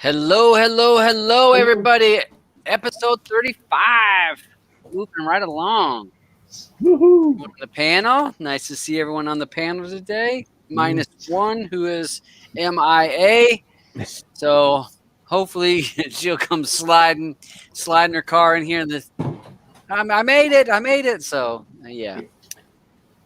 Hello, everybody. Episode 35. Moving right along. Woohoo! On the panel. Nice to see everyone on the panel today. Minus one, who is MIA. So hopefully she'll come sliding her car in here. I made it. So yeah.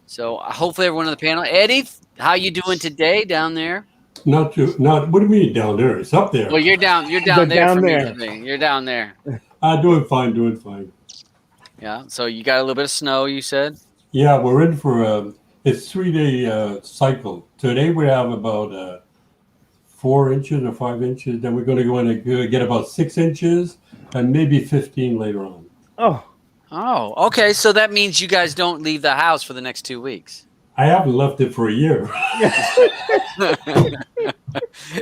So hopefully everyone on the panel. Eddie, how you doing today down there? Not. What do you mean down there? It's up there. Well, you're down there down for there. me. You're down there. Doing fine. Yeah. So you got a little bit of snow, you said? Yeah, we're in for it's 3-day cycle. Today we have about 4 inches or 5 inches. Then we're going to go in and get about 6 inches and maybe 15 later on. Oh, okay. So that means you guys don't leave the house for the next 2 weeks. I haven't left it for a year.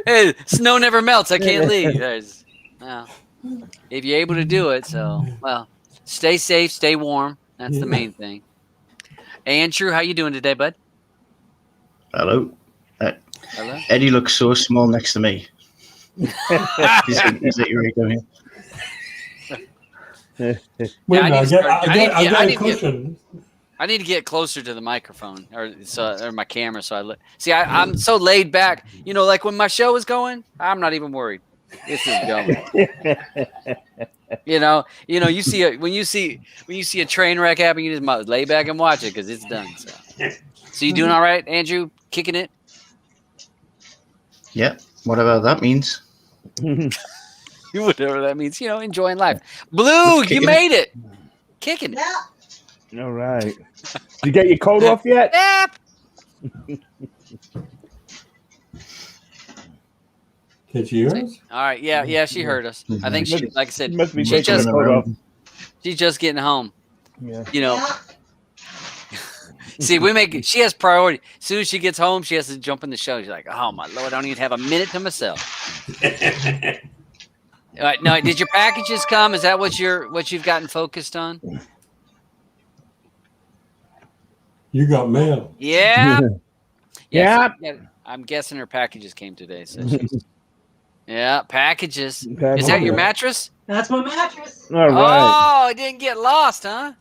Hey, snow never melts. I can't leave. If you're able to do it, so stay safe, stay warm. That's the main thing. Andrew, how you doing today, bud? Hello. Hello. Eddie looks so small next to me. Is it your ego here? I need to get closer to the microphone or my camera. So I'm so laid back. You know, like when my show is going, I'm not even worried. This is going. You see when you see a train wreck happen, you just lay back and watch it because it's done. So you doing all right, Andrew? Kicking it? Yeah, whatever that means. Whatever that means, enjoying life. Blue, you made it. Kicking it. All right. Did you get your coat off yet? Yep. Can she hear us? All right. Yeah, she heard us. I think she, like I said, she's just getting home. Yeah. See, she has priority. As soon as she gets home, she has to jump in the show. She's like, oh my Lord, I don't even have a minute to myself. All right, now, did your packages come? Is that what you've gotten focused on? You got mail. Yeah. Yeah. I'm guessing her packages came today. So packages. Is that your mattress? That's my mattress. All right. Oh, it didn't get lost, huh?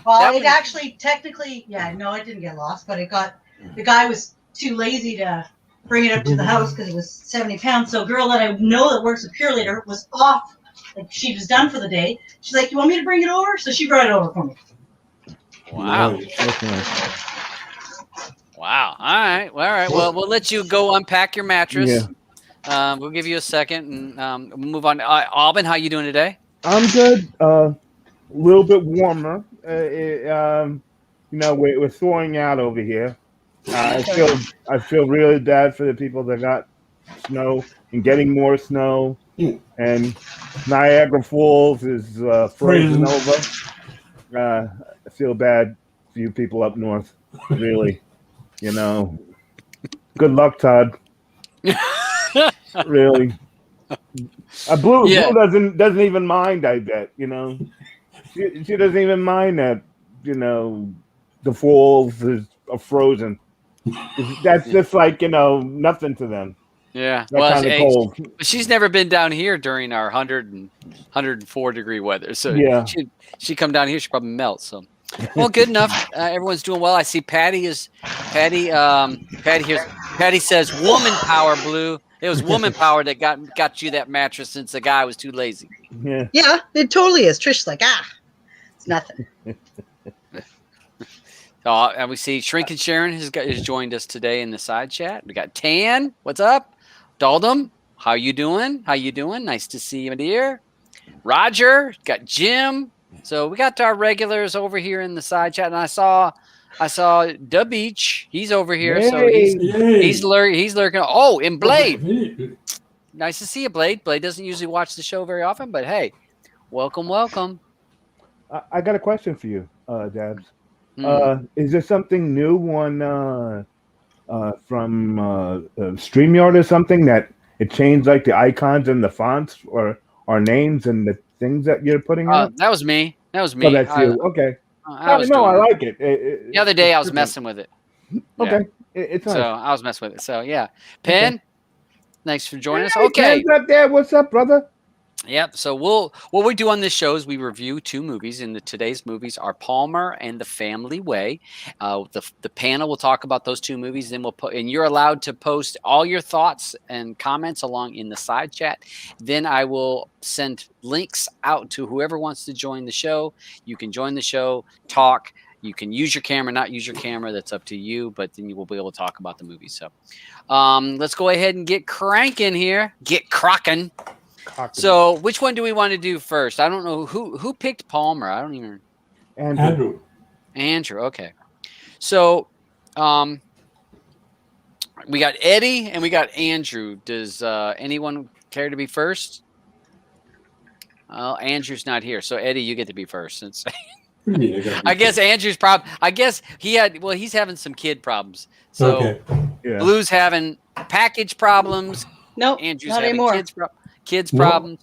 Well, it actually technically, it didn't get lost, but the guy was too lazy to bring it up to the house because it was 70 pounds. So a girl that I know that works at Pure Leader was off. Like she was done for the day. She's like, you want me to bring it over? So she brought it over for me. Wow. Nice. Wow. All right. Well, we'll let you go unpack your mattress. Yeah. We'll give you a second and we'll move on. Alban, how you doing today? I'm good. A little bit warmer. We're thawing out over here. I feel really bad for the people that got snow and getting more snow. And Niagara Falls is frozen over. I feel bad for you people up north. Really, Good luck, Todd. Really. Blue doesn't even mind. I bet she doesn't even mind that the falls are frozen. That's just like nothing to them. Yeah, cold. She's never been down here during our 100 and 104 degree weather. So she come down here, she probably melts. So, well, good enough. Everyone's doing well. I see Patty says woman power, Blue. It was woman power that got you that mattress since the guy was too lazy. Yeah, it totally is. Trish's like, it's nothing. And we see Shrink and Sharon has joined us today in the side chat. We got Tan. What's up? Daldum, how you doing? Nice to see you, dear. Roger, got Jim. So we got our regulars over here in the side chat, and I saw Da Beach. He's over here, so he's lurking. Oh, and Blade. Nice to see you, Blade. Blade doesn't usually watch the show very often, but hey, welcome. I got a question for you, Dabs. Is there something new on from StreamYard or something that it changed like the icons and the fonts or names and the things that you're putting out? That was me. Oh, that's you. Okay. I like it. The other day I was messing with it. Okay. It's nice. So I was messing with it. So yeah. Pen, Thanks for joining us. Hey, Okay. Ken's up there. What's up, brother? Yep. So what we do on this show is we review 2 movies, and today's movies are Palmer and The Family Way. The panel will talk about those 2 movies, then and you're allowed to post all your thoughts and comments along in the side chat. Then I will send links out to whoever wants to join the show. You can join the show, talk. You can use your camera, not use your camera. That's up to you. But then you will be able to talk about the movie. So let's go ahead and get cranking here. Get crocking. So, which one do we want to do first? I don't know who picked Palmer. I don't even. Andrew. Andrew. Okay. So, we got Eddie and we got Andrew. Does anyone care to be first? Oh, Andrew's not here. So, Eddie, you get to be first. Since I guess Andrew's problem. I guess he's having some kid problems. So, Okay. Yeah. Blue's having package problems. Nope, Andrew's not having anymore. kids No. problems.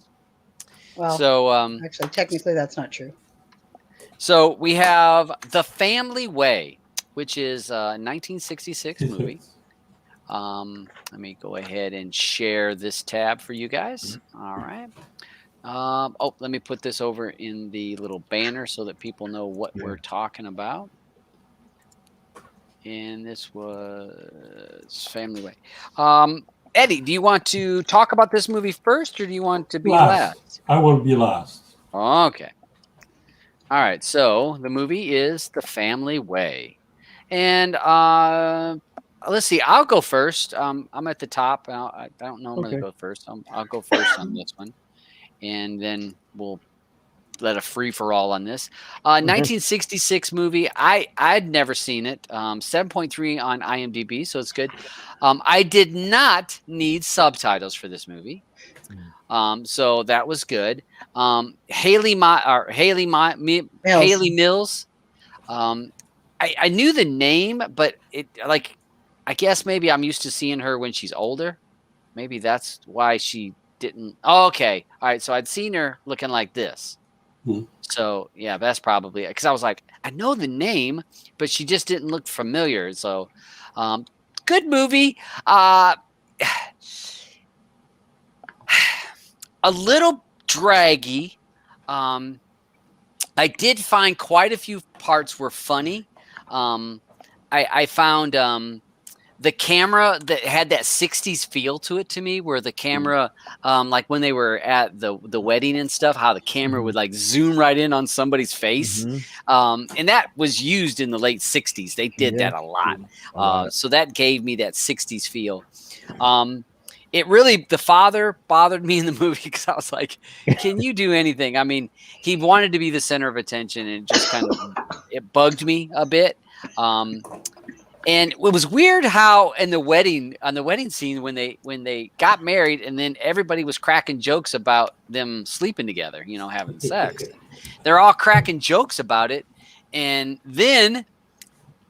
Well, So, actually, technically, that's not true. So we have The Family Way, which is a 1966 movie. Let me go ahead and share this tab for you guys. All right. Let me put this over in the little banner so that people know what we're talking about. And this was Family Way. Eddie, do you want to talk about this movie first, or do you want to be last? I want to be last. Okay. All right. So the movie is The Family Way. And let's see. I'll go first. I'm at the top. I don't normally go first. I'll go first on this one. And then we'll let a free-for-all on this. 1966 movie. I'd never seen it. 7.3 on IMDb, so it's good. I did not need subtitles for this movie. So that was good. Haley Mills. I knew the name, but I guess maybe I'm used to seeing her when she's older. Maybe that's why she didn't. Oh, okay. All right. So I'd seen her looking like this. So yeah, that's probably because I was like, I know the name, but she just didn't look familiar. So, good movie. A little draggy. I did find quite a few parts were funny. I found the camera that had that 60s feel to it to me, where the camera, like when they were at the wedding and stuff, how the camera would like zoom right in on somebody's face. And that was used in the late 60s. They did that a lot. So that gave me that 60s feel. It really, the father bothered me in the movie because I was like, can you do anything? I mean, he wanted to be the center of attention, and it just kind of, it bugged me a bit. And it was weird how on the wedding scene, when they got married, and then everybody was cracking jokes about them sleeping together, having sex. They're all cracking jokes about it. And then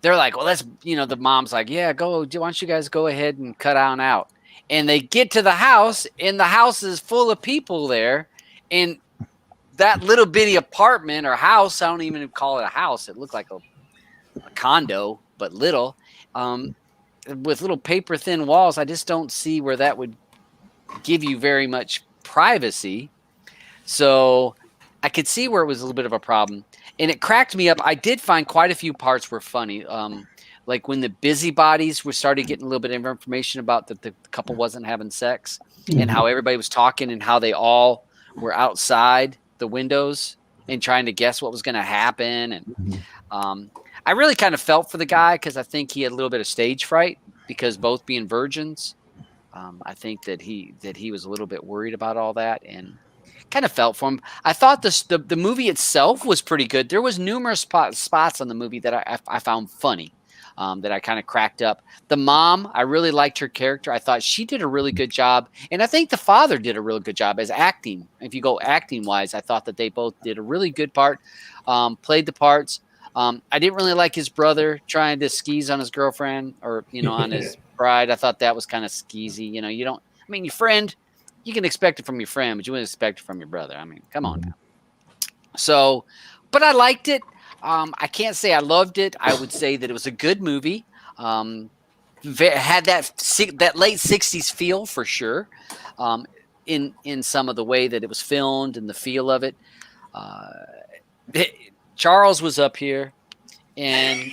they're like, well, the mom's like, yeah, why don't you guys go ahead and cut on out. And they get to the house, and the house is full of people there. And that little bitty apartment or house, I don't even call it a house. It looked like a condo, but little, with little paper thin walls. I just don't see where that would give you very much privacy. So I could see where it was a little bit of a problem, and it cracked me up. I did find quite a few parts were funny. Like when the busybodies were started getting a little bit of information about that the couple wasn't having sex, and how everybody was talking, and how they all were outside the windows and trying to guess what was going to happen. And I really kind of felt for the guy, because I think he had a little bit of stage fright, because both being virgins, I think that he was a little bit worried about all that, and kind of felt for him. I thought the movie itself was pretty good. There was numerous spots on the movie that I found funny, that I kind of cracked up. The mom, I really liked her character. I thought she did a really good job, and I think the father did a really good job as acting. If you go acting wise, I thought that they both did a really good part, played the parts. I didn't really like his brother trying to skis on his girlfriend, or on his bride. I thought that was kind of skeezy. Your friend, you can expect it from your friend, but you wouldn't expect it from your brother. I mean, come on now. So, but I had that late '60s feel for sure, in some of the way that it was filmed and the feel of it. Uh, Charles was up here, and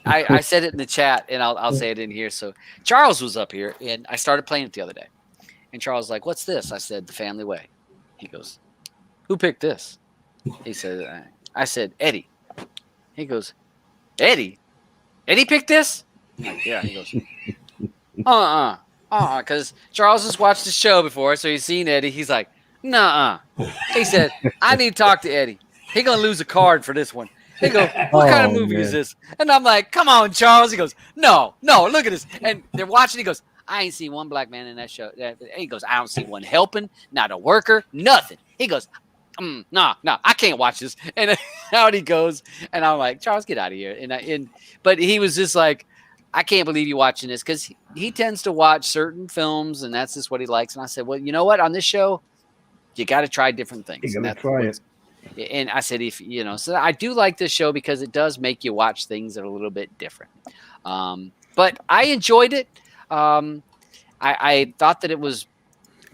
I said it in the chat, and I'll say it in here. So Charles was up here, and I started playing it the other day, and Charles was like, "What's this?" I said, "The Family Way." He goes, "Who picked this?" He said, "I said Eddie." He goes, "Eddie? Eddie picked this?" I'm like, "Yeah." He goes, because Charles has watched the show before, so he's seen Eddie. He's like, "Nuh-uh." He said, "I need to talk to Eddie. He gonna lose a card for this one." He goes, "What kind of movie is this?" And I'm like, "Come on, Charles." He goes, No, look at this." And they're watching. He goes, "I ain't seen one black man in that show." He goes, "I don't see one helping, not a worker, nothing." He goes, "No, I can't watch this." And out he goes, and I'm like, "Charles, get out of here." But he was just like, "I can't believe you watching this," because he tends to watch certain films, and that's just what he likes. And I said, "Well, you know what? On this show, you got to try different things." You gotta try it. And I said, so I do like this show because it does make you watch things that are a little bit different. But I enjoyed it. I thought that it was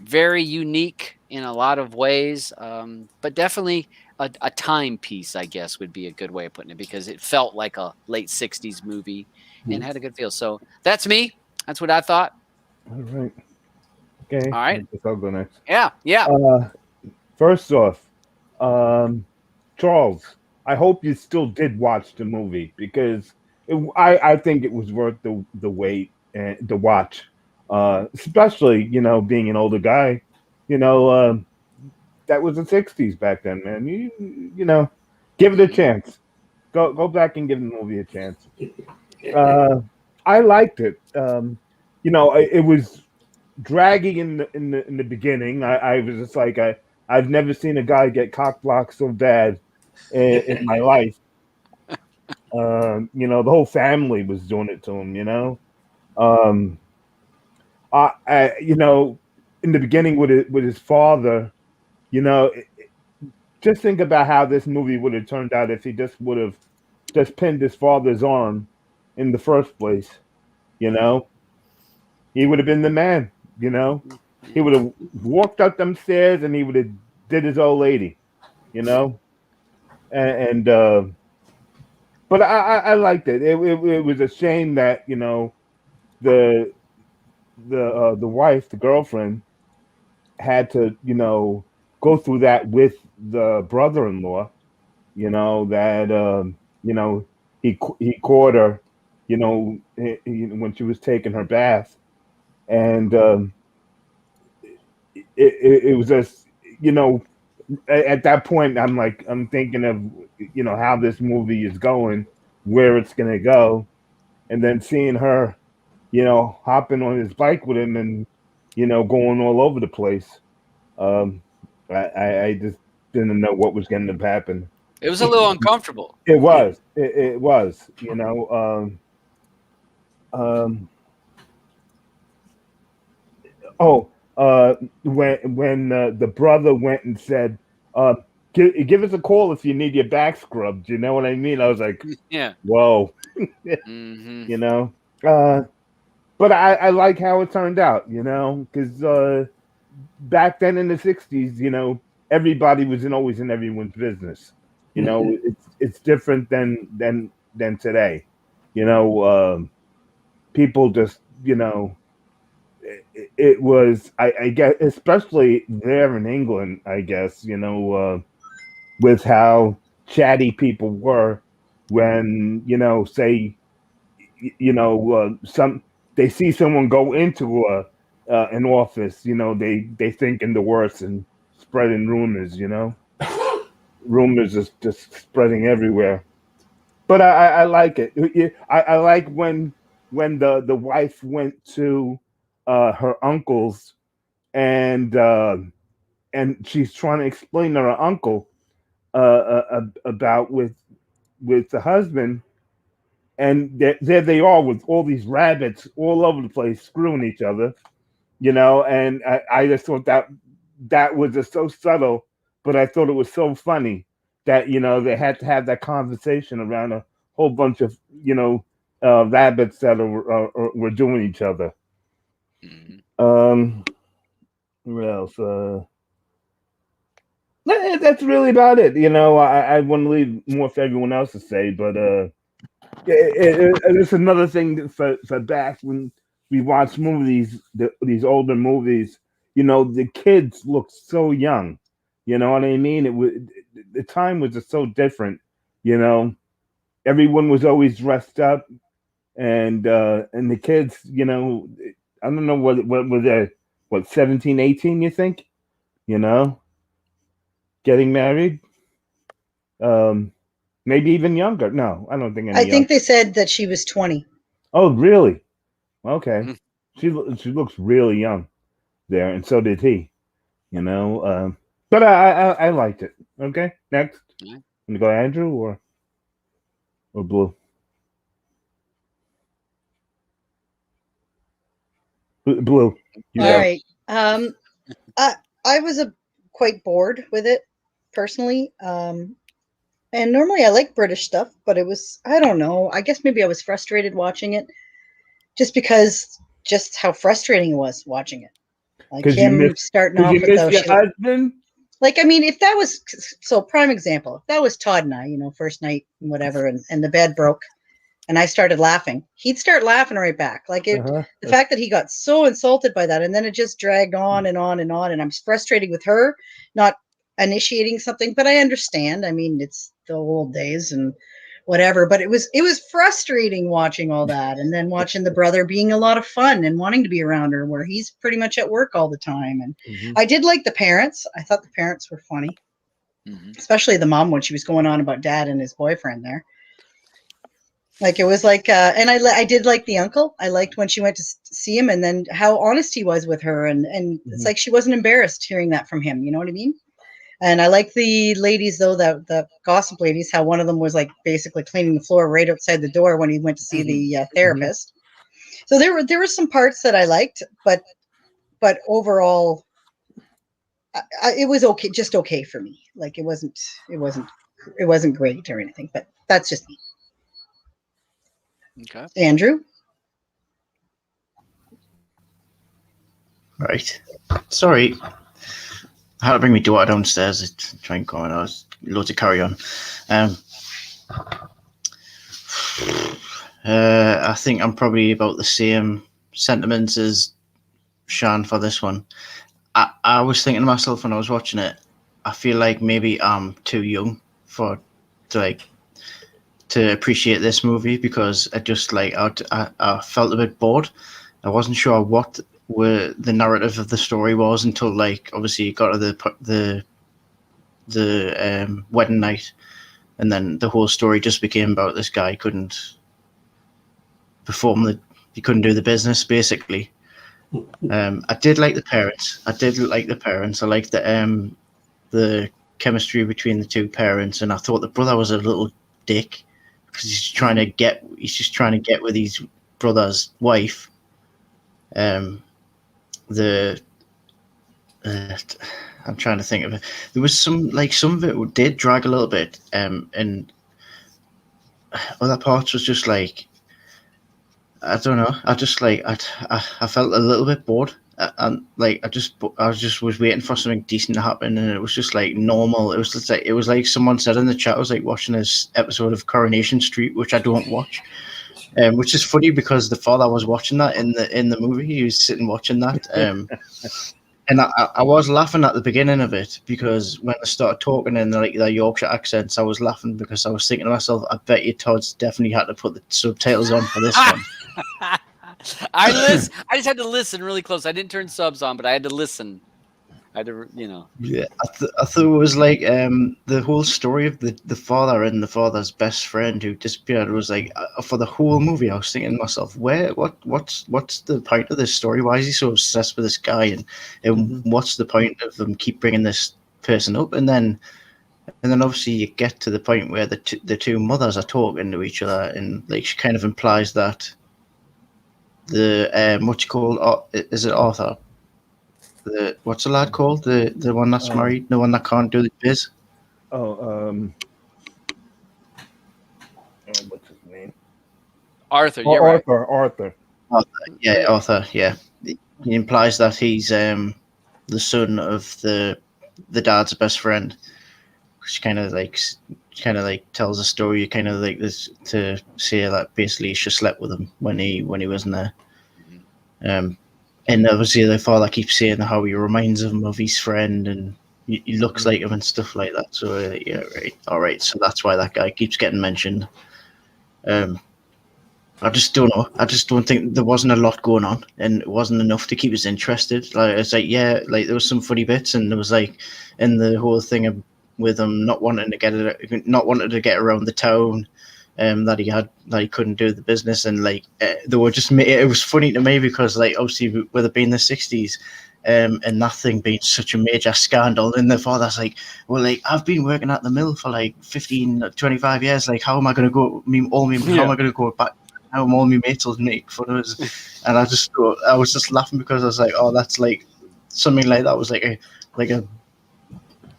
very unique in a lot of ways, but definitely a timepiece, I guess, would be a good way of putting it, because it felt like a late '60s movie and had a good feel. So that's me. That's what I thought. All right. Okay. All right. I guess I'll go next. Yeah. First off, Charles, I hope you still did watch the movie, because I think it was worth the wait and the watch. Especially, being an older guy, that was the '60s back then, man. Give it a chance. Go back and give the movie a chance. I liked it. It was draggy in the beginning. I was just like, I've never seen a guy get cock blocked so bad in my life. The whole family was doing it to him. In the beginning with his father, just think about how this movie would have turned out if he just would have just pinned his father's arm in the first place. He would have been the man. He would have walked up them stairs and he would have did his old lady. And but I liked it. It was a shame that the wife, the girlfriend, had to go through that with the brother-in-law. That he caught her when she was taking her bath, and it was just at that point I'm thinking of how this movie is going, where it's gonna go, and then seeing her hopping on his bike with him and going all over the place. I just didn't know what was going to happen. It was a little uncomfortable. It was. It was. When the brother went and said, give us a call if you need your back scrubbed. You know what I mean? I was like, Yeah. whoa. Mm-hmm. But I like how it turned out, because back then in the '60s, everybody was always in everyone's business. It's different than today. People just, it was, I guess, especially there in England, I guess, with how chatty people were when, say, they see someone go into an office, they thinking the worst and spreading rumors, rumors is just spreading everywhere. But I like it. I like when the wife went to her uncle's and she's trying to explain to her uncle about with the husband. And there they are with all these rabbits all over the place screwing each other, and I just thought that was just so subtle, but I thought it was so funny that, they had to have that conversation around a whole bunch of, rabbits that were doing each other. Mhm. What else? That's really about it. I want to leave more for everyone else to say, but it's another thing for back when we watch movies, these older movies. The kids look so young. You know what I mean? The time was just so different. You know, everyone was always dressed up, and the kids. I don't know what was that. What 17, 18, you think? You know, getting married. Um, Maybe even younger. No, I don't think any I think younger. they said that she was 20. Oh, really? Okay. Mhm. She looks really young there, and so did he. But I liked it. Okay, next. Yeah. You go Andrew or Blue. Blue. You All Yeah. go. right. I I was quite bored with it personally. And normally I like British stuff, but it was, I don't know. I guess maybe I was frustrated watching it just because just how frustrating it was watching it. Like Because you him miss. starting Because off you with miss those your shit. husband. Like, I mean, if that was, so prime example, if that was Todd and I, first night and whatever, and the bed broke and I started laughing, he'd start laughing right back. Like Uh the huh. fact that he got so insulted by that, and then it just dragged on and on and on, and I'm frustrated with her not initiating something. But I understand. I mean, it's the old days and whatever. But it was frustrating watching all that, and then watching the brother being a lot of fun and wanting to be around her, where he's pretty much at work all the time. And Mhm. I did like the parents. I thought the parents were funny, Mhm. especially the mom when she was going on about dad and his boyfriend there. Like it was like, and I did like the uncle. I liked when she went to see him, and then how honest he was with her, and it's Mhm. like she wasn't embarrassed hearing that from him. You know what I mean? And I like the ladies though, the gossip ladies. How one of them was like basically cleaning the floor right outside the door when he went to see Mhm. the Mhm. therapist. So there were some parts that I liked, but overall, it was okay, just okay for me. Like it wasn't it wasn't great or anything. But that's just me. Okay. Andrew. Right. Sorry. I had to bring my daughter downstairs to try and comment. I was loads of carry on. Um, I think I'm probably about the same sentiments as Sean for this one. I was thinking to myself when I was watching it, I feel like maybe I'm too young for to like to appreciate this movie because I just like I felt a bit bored. I wasn't sure what were the narrative of the story was until like obviously it got to the wedding night, and then the whole story just became about this guy couldn't perform he couldn't do the business basically. I did like the parents. I liked the chemistry between the two parents, and I thought the brother was a little dick because he's just trying to get with his brother's wife. Um, the I'm trying to think of it. There was some of it did drag a little bit, and other parts was just like I don't know. I just like I felt a little bit bored, and like I just was waiting for something decent to happen, and it was just like normal. It was like someone said in the chat. I was like watching this episode of Coronation Street, which I don't watch, which is funny because the father was watching that in the movie. He was sitting watching that, and I was laughing at the beginning of it because when they started talking in like their Yorkshire accents, I was laughing because I was thinking to myself, I bet you Todd's definitely had to put the subtitles on for this one. I just had to listen really close. I didn't turn subs on, but I had to listen. I had to. Yeah, I thought it was like the whole story of the father and the father's best friend who disappeared was like for the whole movie. I was thinking to myself, what's the point of this story? Why is he so obsessed with this guy, and Mhm. what's the point of them keep bringing this person up? And then obviously you get to the point where the two mothers are talking to each other, and like she kind of implies that the what you call is it Arthur? What's the lad called? The one that's Uh, married, the one that can't do the biz. oh, what's his name? Arthur, you're right. Arthur. Yeah, Arthur. Yeah, he implies that he's the son of the dad's best friend, which kind of like tells a story, kind of like this to say that basically she slept with him when he wasn't there. And obviously the father keeps saying how he reminds him of his friend and he looks like him and stuff like that. So yeah, right, all right. So that's why that guy keeps getting mentioned. I just don't know. I just don't think there wasn't a lot going on, and it wasn't enough to keep us interested. Like it's like, yeah, like there was some funny bits, and there was like in the whole thing with him not wanting to get around the town, that he couldn't do the business, and like they were just. It was funny to me because like obviously with it being the '60s. And that thing being such a major scandal, and the father's like, well, like I've been working at the mill for like 15, 25 years. Like, how am I going to go? How am I going to go back? How all my mates will make photos? And I was just laughing because I was like, oh, that's like something like that was like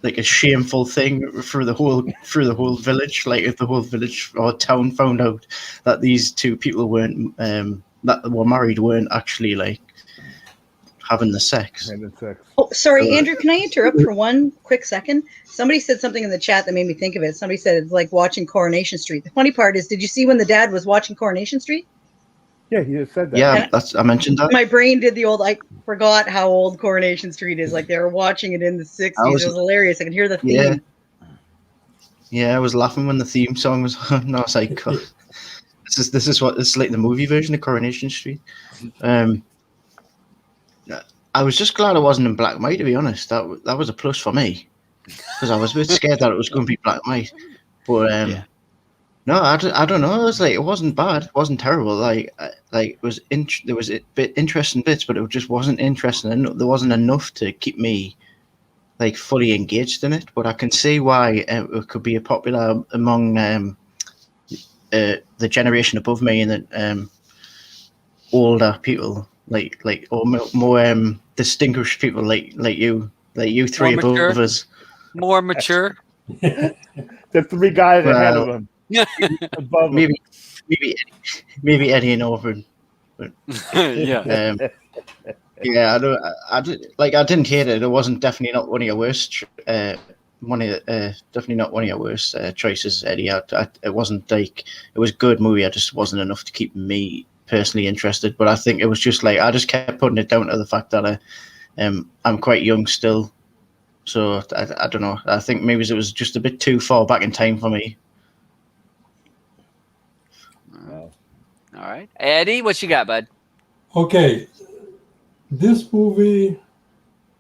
a shameful thing for the whole village. Like if the whole village or town found out that these two people weren't that were married weren't actually like having the sex. Oh, sorry, Andrew, can I interrupt for one quick second? Somebody said something in the chat that made me think of it. Somebody said it's like watching Coronation Street. The funny part is, did you see when the dad was watching Coronation Street? Yeah, he just said that. Yeah, I mentioned that. My brain did I forgot how old Coronation Street is. Like they were watching it in the 60s. It was hilarious. I could hear the theme. Yeah, I was laughing when the theme song was on. I was like, oh, this is like the movie version of Coronation Street. I was just glad it wasn't in black and white, to be honest. That was a plus for me because I was a bit scared that it was going to be black and white. But no, I don't know. It was like it wasn't bad, it wasn't terrible. Like it was there was a bit interesting bits, but it just wasn't interesting. And there wasn't enough to keep me like fully engaged in it. But I can see why it could be popular among the generation above me and the older people. Like or more distinguished people like you three above us. More mature. The three guys ahead of him. Above him. Maybe Eddie and Auburn. But, Yeah. Yeah, I didn't hate it. It wasn't definitely not one of your worst. Definitely not one of your worst choices, Eddie. It wasn't like it was a good movie. I just wasn't enough to keep me personally interested, but I think it was just like I just kept putting it down to the fact that I'm quite young still, so I don't know. I think maybe it was just a bit too far back in time for me. All right, Eddie, what you got, bud? Okay, this movie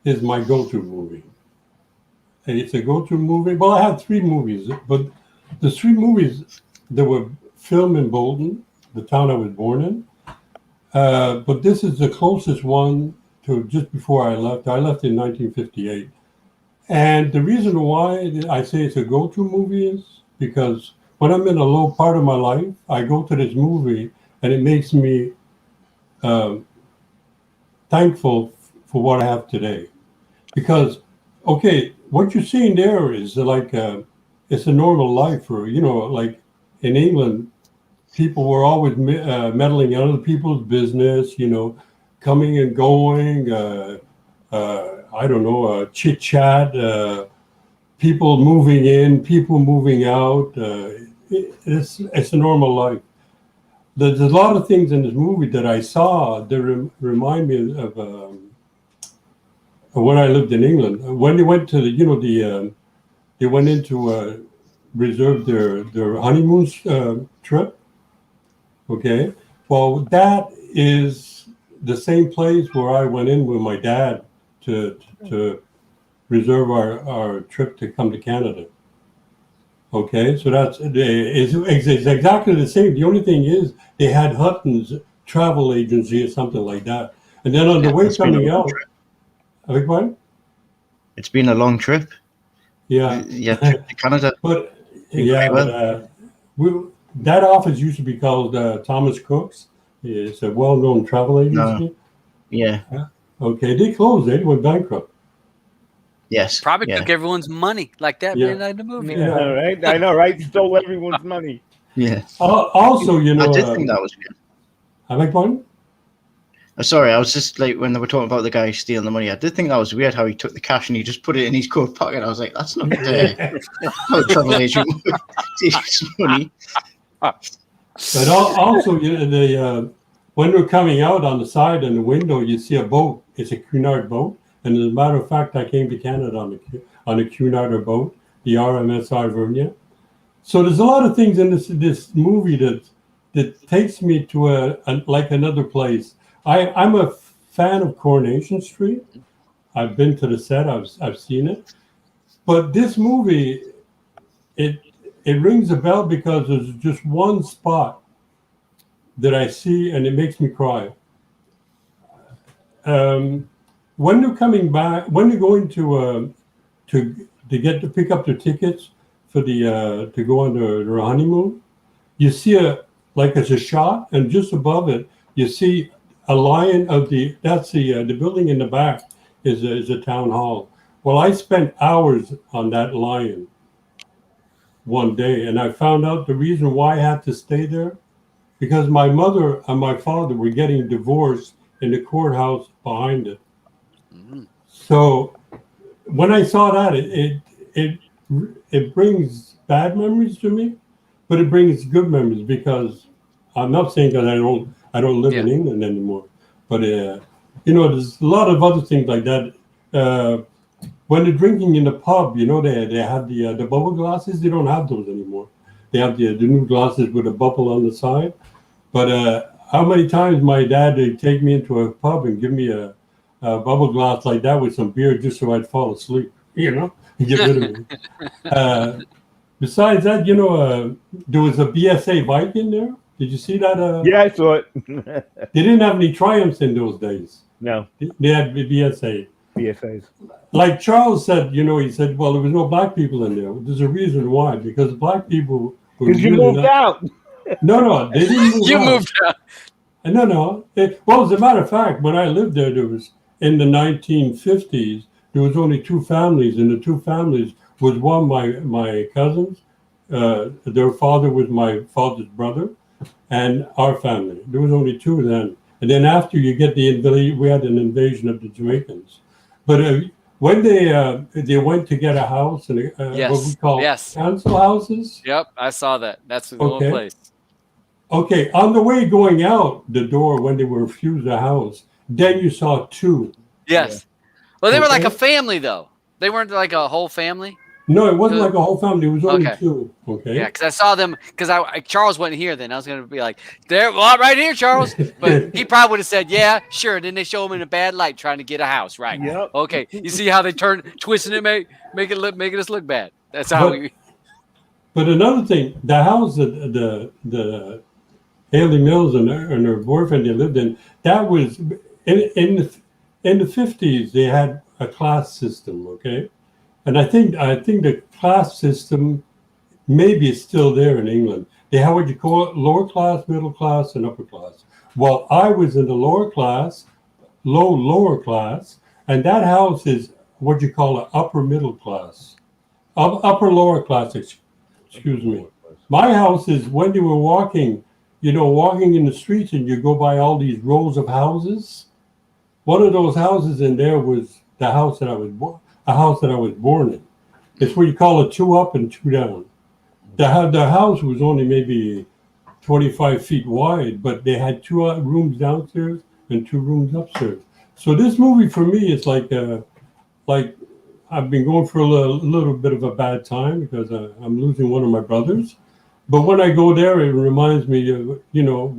is my go-to movie. It's a go-to movie. Well, I had three movies, but the three movies that were filmed in Bolton, the town I was born in. But this is the closest one to just before I left. I left in 1958. And the reason why I say it's a go-to movie is because when I'm in a low part of my life, I go to this movie and it makes me thankful for what I have today. Because, okay, what you're seeing there is like, it's a normal life for, like in England, people were always meddling in other people's business, coming and going, I don't know, chit chat, people moving in, people moving out. It's a normal life. There's a lot of things in this movie that I saw that remind me of when I lived in England. When they went to they went into reserve their honeymoon trip. Okay, well, that is the same place where I went in with my dad to reserve our trip to come to Canada. Okay, so it's exactly the same. The only thing is they had Hutton's travel agency or something like that. And then on the way coming out, what? It's been a long trip. Yeah, to Canada. But that office used to be called Thomas Cook's. It's a well-known travel agency. No. Yeah. Okay, they closed. They went bankrupt. Yes. Probably took everyone's money like that, man, in the movie. Yeah, right. I know, right? Stole everyone's money. Yeah. Also, you know, I did think that was weird. I beg pardon? Sorry, I was just like, when they were talking about the guy stealing the money, I did think that was weird how he took the cash and he just put it in his coat pocket. I was like, that's not how a travel agent would take his money. But also, you know, when we're coming out on the side and the window, you see a boat. It's a Cunard boat, and as a matter of fact, I came to Canada on a Cunard boat, the RMS Ivernia. So there's a lot of things in this movie that takes me to like another place. I'm a fan of Coronation Street. I've been to the set. I've seen it, but this movie, it rings a bell because there's just one spot that I see and it makes me cry. When they're coming back, when they're going to get to pick up their tickets for the to go on their honeymoon, you see it's a shot, and just above it, you see a lion that's the building in the back is a town hall. Well, I spent hours on that lion one day, and I found out the reason why I had to stay there, because my mother and my father were getting divorced in the courthouse behind it. Mm-hmm. So when I saw that, it brings bad memories to me, but it brings good memories, because I'm not saying that I don't live in England anymore, but you know, there's a lot of other things like that. When they're drinking in the pub, you know, they have the bubble glasses. They don't have those anymore. They have the new glasses with a bubble on the side. But how many times my dad would take me into a pub and give me a bubble glass like that with some beer just so I'd fall asleep, you know, and get rid of me. Besides that, you know, there was a BSA bike in there. Did you see that? Yeah, I saw it. They didn't have any Triumphs in those days. No, They had BSA. BSAs. Like Charles said, you know, he said, well, there was no black people in there. There's a reason why, because black people were Because you really moved out. No, they didn't move You out. moved out. No. Well, as a matter of fact, when I lived there, there was, in the 1950s, there was only two families, and the two families was one, my cousins, their father was my father's brother, and our family. There was only two then. And then after you get we had an invasion of the Jamaicans. But when they went to get a house, and what we call council houses. Yep, I saw that. That's the little place. Okay, on the way going out the door when they were refused a house, then you saw two. Yes. Yeah. Well, they were like a family, though. They weren't like a whole family. No, it wasn't like a whole family. It was only two. Okay. Yeah, because I saw them. Because Charles wasn't here then. I was going to be like, "There, well, right here, Charles." But he probably would have said, "Yeah, sure." Then they show him in a bad light trying to get a house, right? Yep. Okay. You see how they twisting it, making us look bad. That's how we. But another thing, the house that the Haley Mills and her boyfriend they lived in, that was in the 50s. They had a class system, okay. And I think the class system maybe is still there in England. They have what you call lower class, middle class, and upper class. Well, I was in the lower class, lower class, and that house is what you call an upper middle class, upper lower class. Excuse me. My house is when you were walking, you know, walking in the streets, and you go by all these rows of houses. One of those houses in there was the house that I was born. A house that I was born in. It's what you call a 2 up and 2 down. The house was only maybe 25 feet wide, but they had 2 rooms downstairs and 2 rooms upstairs. So this movie for me is like I've been going for a little bit of a bad time because I'm losing one of my brothers. But when I go there, it reminds me of, you know,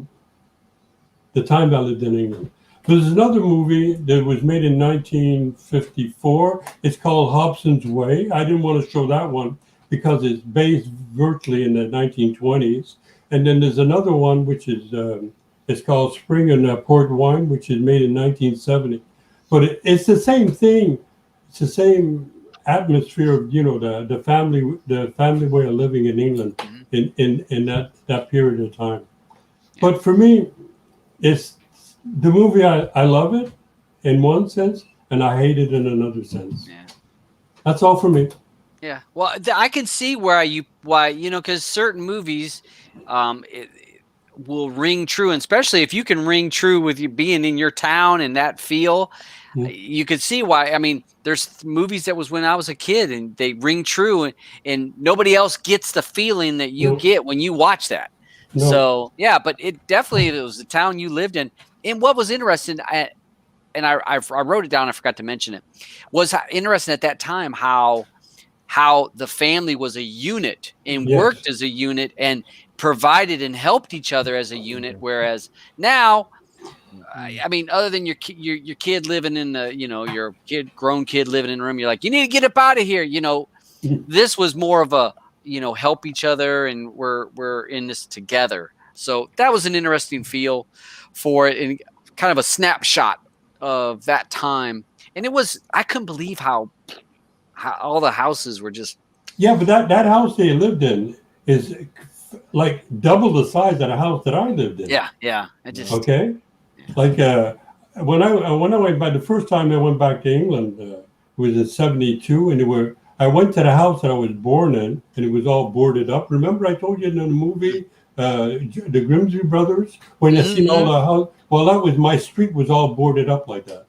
the time I lived in England. There's another movie that was made in 1954. It's called Hobson's Way. I didn't want to show that one because it's based virtually in the 1920s. And then there's another one which is it's called Spring and Port Wine, which is made in 1970. But it's the same thing. It's the same atmosphere of, you know, the family way of living in England in that period of time. But for me, it's the movie. I love it in one sense, and I hate it in another sense. Yeah. That's all for me. Yeah. Well, I can see why because certain movies, it will ring true, and especially if you can ring true with you being in your town and that feel. Mm. You could see why. I mean, there's movies that was when I was a kid, and they ring true, and nobody else gets the feeling that you No. get when you watch that. No. So yeah, but it was the town you lived in. And what was interesting, and I wrote it down. I forgot to mention it. Was interesting at that time how the family was a unit and Yes. worked as a unit and provided and helped each other as a unit. Whereas now, I mean, other than your kid living in the, your grown kid living in a room, you're like, you need to get up out of here. This was more of a, help each other, and we're in this together. So that was an interesting feel for it, and kind of a snapshot of that time. And I couldn't believe how all the houses were just. Yeah, but that house they lived in is like double the size of the house that I lived in. Yeah. I just. Okay. Like when I went back the first time I went back to England, it was in '72, and I went to the house that I was born in, and it was all boarded up. Remember I told you in the movie, the Grimsby Brothers, when you seen all the house? Well, that was my street was all boarded up like that.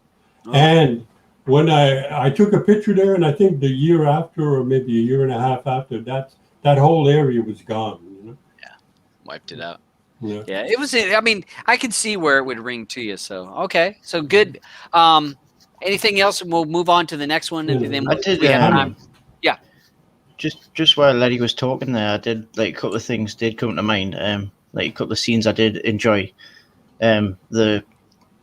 Oh. And when I took a picture there, and I think the year after, or maybe a year and a half after, that whole area was gone. Yeah, wiped it out. Yeah. It was. I mean, I can see where it would ring to you. So okay, so good. Anything else? And we'll move on to the next one, and then we have time. Yeah. Just while Letty was talking there, I did like a couple of things did come to mind. Like a couple of scenes I did enjoy. The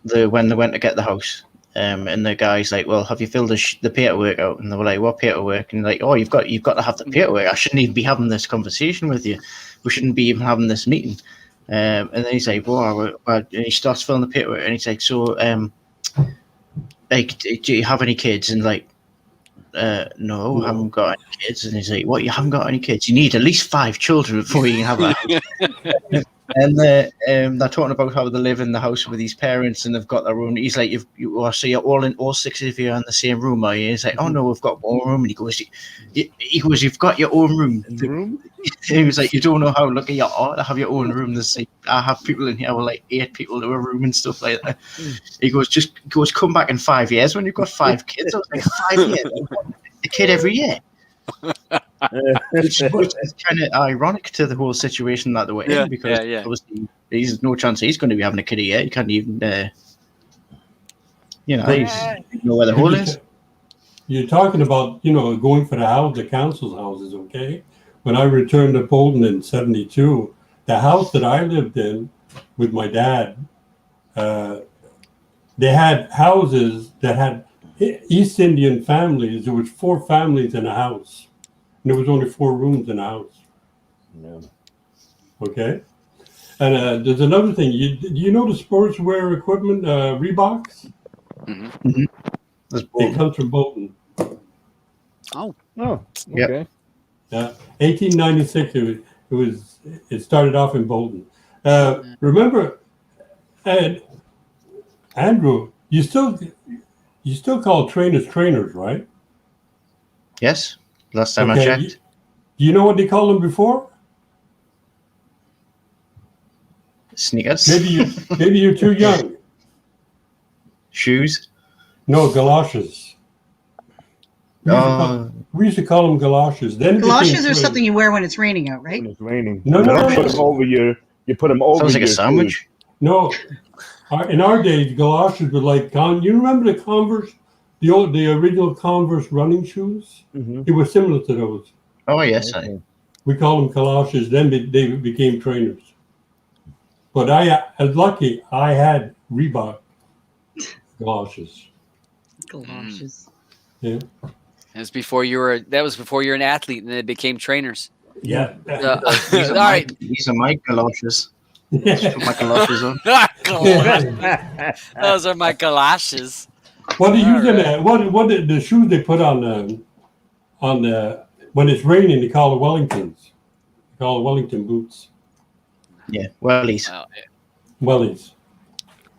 when they went to get the house. And the guy's like, well, have you filled the paperwork out? And they were like, what paperwork? And like, oh, you've got to have the paperwork. I shouldn't even be having this conversation with you. We shouldn't be even having this meeting. And then he's like, well, and he starts filling the paperwork, and he's like, so, like, do you have any kids? And like, no, I haven't got any kids. And he's like, what? You haven't got any kids? You need at least 5 children before you can have a house. And they're talking about how they live in the house with his parents, and they've got their own. He's like, so you're all 6 of you are in the same room, are you? He's like, oh no, we've got one room. And he goes, you've got your own room. He was like, you don't know how lucky you are to have your own room. I have people in here with like 8 people to a room and stuff like that. He goes, come back in 5 years when you've got 5 kids. I was like, 5 years, a kid every year. Which is kind of ironic to the whole situation that they were in, because obviously there's no chance he's going to be having a kid a year. He can't even, know where the hole is. You're talking about, going for the council's houses, okay? When I returned to Poland in '72, the house that I lived in with my dad, they had houses that had East Indian families. There was 4 families in a house, and there was only 4 rooms in a house. Yeah. Okay, and there's another thing. You know the sportswear equipment, Reeboks? Mm-hmm. It comes from Bolton. Oh, okay. Yeah, 1896. It started off in Bolton. Remember, Andrew, you still call trainers, right? Yes. Last time I checked. You know what they called them before? Sneakers. Maybe you're too young. Shoes. No, galoshes. We used to call them galoshes. Then galoshes are something you wear when it's raining out, right? When it's raining. No. You put them over your. You put them over. Sounds like your a sandwich. Shoes. No, in our days, galoshes were like you remember the Converse, the original Converse running shoes? Mm-hmm. It was similar to those. Oh yes, Okay. We call them galoshes. Then they became trainers. But I was lucky. I had Reebok galoshes. Galoshes. Yeah. That was before you were an athlete, and then it became trainers. Yeah. These All right. These are my galoshes. Put my galoshes on. Those are my galoshes. What are you gonna? What the shoes they put on the when it's raining? They call the Wellingtons. They call the Wellington boots. Yeah, wellies. Well, Wellies.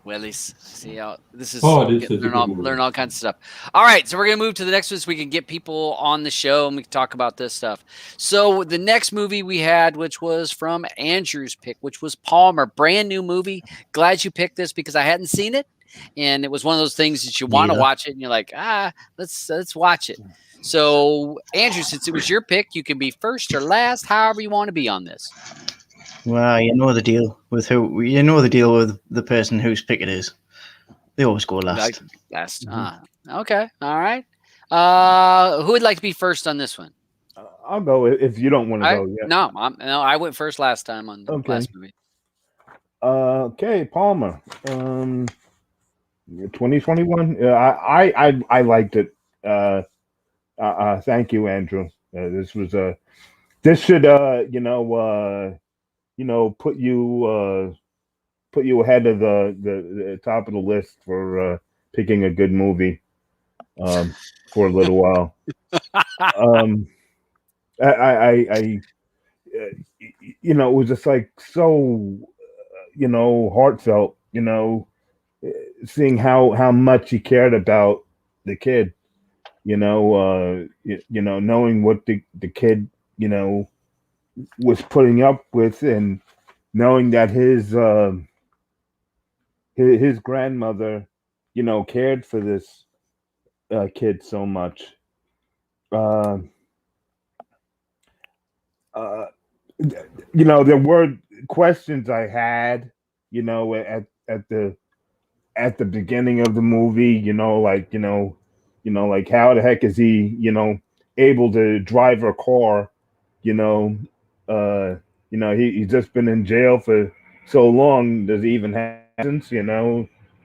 Willies. See how this is. Oh, this is a good learn all kinds of stuff. All right, so we're gonna move to the next one so we can get people on the show and we can talk about this stuff. So the next movie we had, which was from Andrew's pick, which was Palmer, brand new movie. Glad you picked this because I hadn't seen it, and it was one of those things that you want to watch it and you're like, let's watch it. So Andrew, since it was your pick, you can be first or last, however you want to be on this. Well, you know the deal with who. You know the deal with the person whose pick it is. They always go last. Last. Okay. All right. Who would like to be first on this one? I'll go if you don't want to go. Yeah. No, I went first last time on the last movie. Okay, Palmer. 2021. I liked it. Thank you, Andrew. This was this should put you ahead of the top of the list for picking a good movie for a little while. It was just like so heartfelt, seeing how much he cared about the kid, knowing what the kid was putting up with, and knowing that his grandmother cared for this kid so much. There were questions I had, at the beginning of the movie, like how the heck is he, able to drive a car, he's just been in jail for so long. Does he even have license?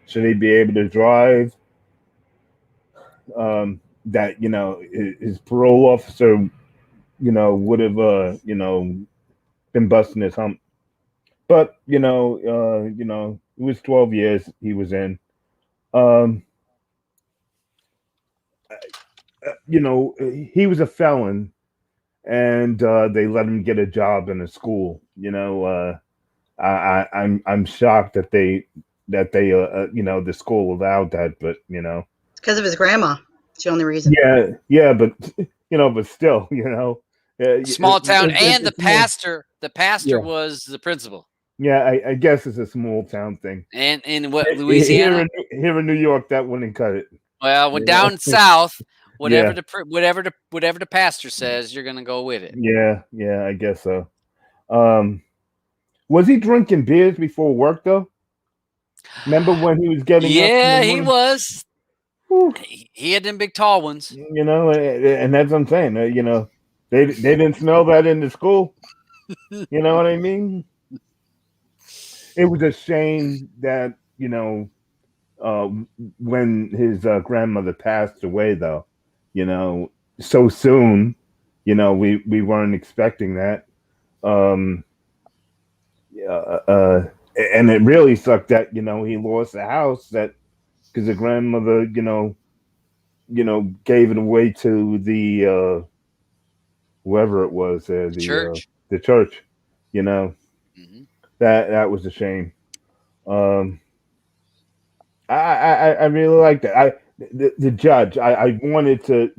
Should he be able to drive? That his parole officer, would have been busting his hump. But it was 12 years he was in. He was a felon, and they let him get a job in a school. I'm shocked that the school allowed that, but it's because of his grandma. It's the only reason. Yeah, but but still, small town, and the pastor. The pastor was the principal. Yeah, I guess it's a small town thing. And in what, Louisiana? Here in New York, that wouldn't cut it. Well, when down south, whatever the pastor says, you're gonna go with it. Yeah, I guess so. Was he drinking beers before work though? Remember when he was getting? Yeah, he was. He had them big tall ones. And that's what I'm saying. They didn't smell that in the school. You know what I mean? It was a shame that when his grandmother passed away, though, so soon, we weren't expecting that. And it really sucked that he lost the house because the grandmother gave it away to the whoever it was, the church. The church, Mm-hmm. That was a shame. I really liked that. The judge. I wanted to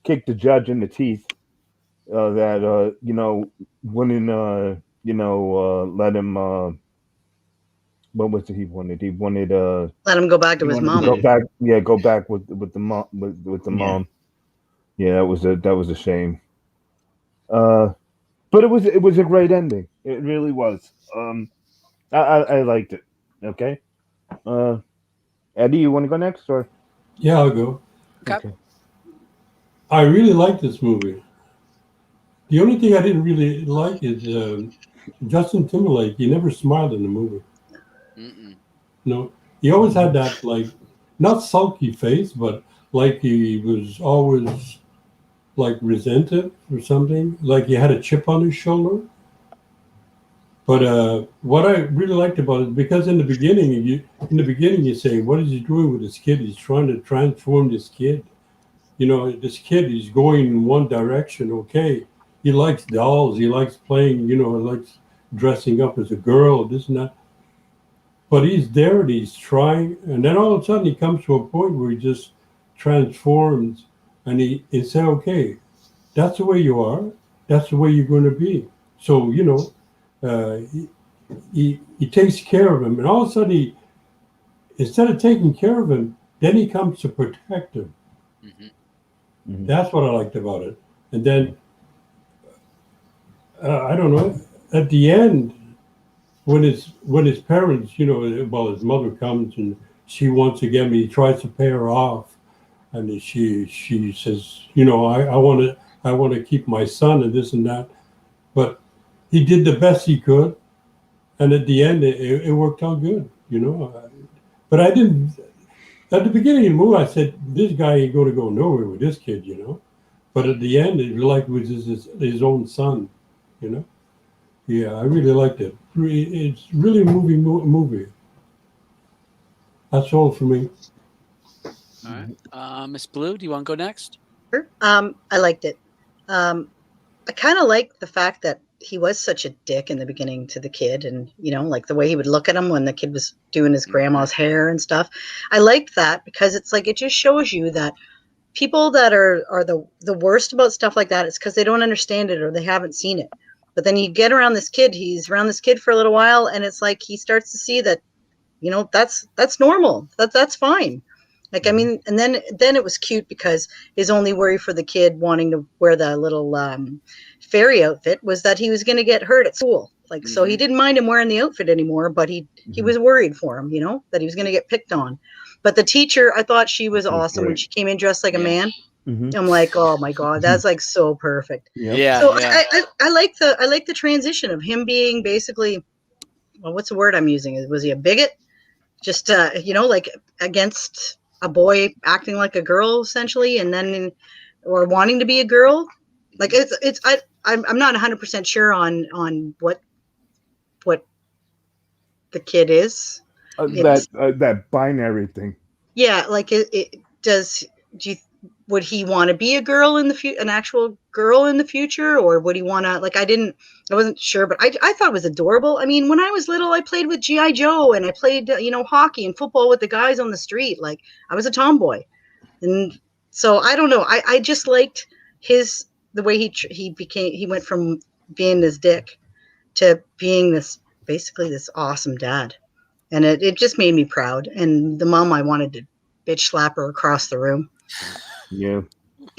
kick the judge in the teeth. That wouldn't let him. What was it he wanted? He wanted let him go back to his mom. Go back with the mom with the mom. Yeah, that was a shame. But it was a great ending. It really was. I liked it. Okay. Eddie, you want to go next, or? Yeah, I'll go. Okay. I really like this movie. The only thing I didn't really like is Justin Timberlake. He never smiled in the movie. Mm-mm. No, he always had that not sulky face, but like he was always resented or something. Like he had a chip on his shoulder. But what I really liked about it, because in the beginning you say, what is he doing with this kid? He's trying to transform this kid. This kid is going in one direction. Okay, he likes dolls. He likes playing. He likes dressing up as a girl. This and that. but he's there and he's trying, and then all of a sudden he comes to a point where he just transforms, and he said, okay, that's the way you are, that's the way you're going to be. So he takes care of him, and all of a sudden instead of taking care of him, then he comes to protect him. Mm-hmm. That's what I liked about it. And then I don't know, at the end, when his parents, his mother comes and she wants to get me, he tries to pay her off, and she says, I want to keep my son and this and that, but he did the best he could, and at the end it worked out good, But I didn't. At the beginning of the movie, I said, this guy ain't going to go nowhere with this kid, But at the end, it was like it was his own son, Yeah, I really liked it. It's really a movie. That's all for me. All right. Miss Blue, do you want to go next? Sure. I liked it. I kind of liked the fact that he was such a dick in the beginning to the kid, and like the way he would look at him when the kid was doing his grandma's hair and stuff. I liked that because it's like it just shows you that people that are the worst about stuff like that, it's because they don't understand it or they haven't seen it. But then you get around this kid, he's around this kid for a little while, and it's like he starts to see that that's normal, that's fine. Like, I mean, and then it was cute because his only worry for the kid wanting to wear the little fairy outfit was that he was going to get hurt at school. Like, so he didn't mind him wearing the outfit anymore, but he was worried for him, that he was going to get picked on. But the teacher, I thought she was awesome when she came in dressed like a man. I'm like, oh my God, that's like so perfect. Yeah. So I like the transition of him being basically, well, what's the word I'm using? Was he a bigot? Just like against a boy acting like a girl essentially, and then or wanting to be a girl. Like I'm not 100% sure on what the kid is. That binary thing. Yeah, like would he want to be a girl in the future, an actual girl in the future, or would he want to, like, I wasn't sure, but I thought it was adorable. I mean, when I was little, I played with G.I. Joe and I played, hockey and football with the guys on the street. Like, I was a tomboy. And so I don't know. I just liked the way he went from being this dick to being basically this awesome dad. And it just made me proud. And the mom, I wanted to bitch slap her across the room. Yeah.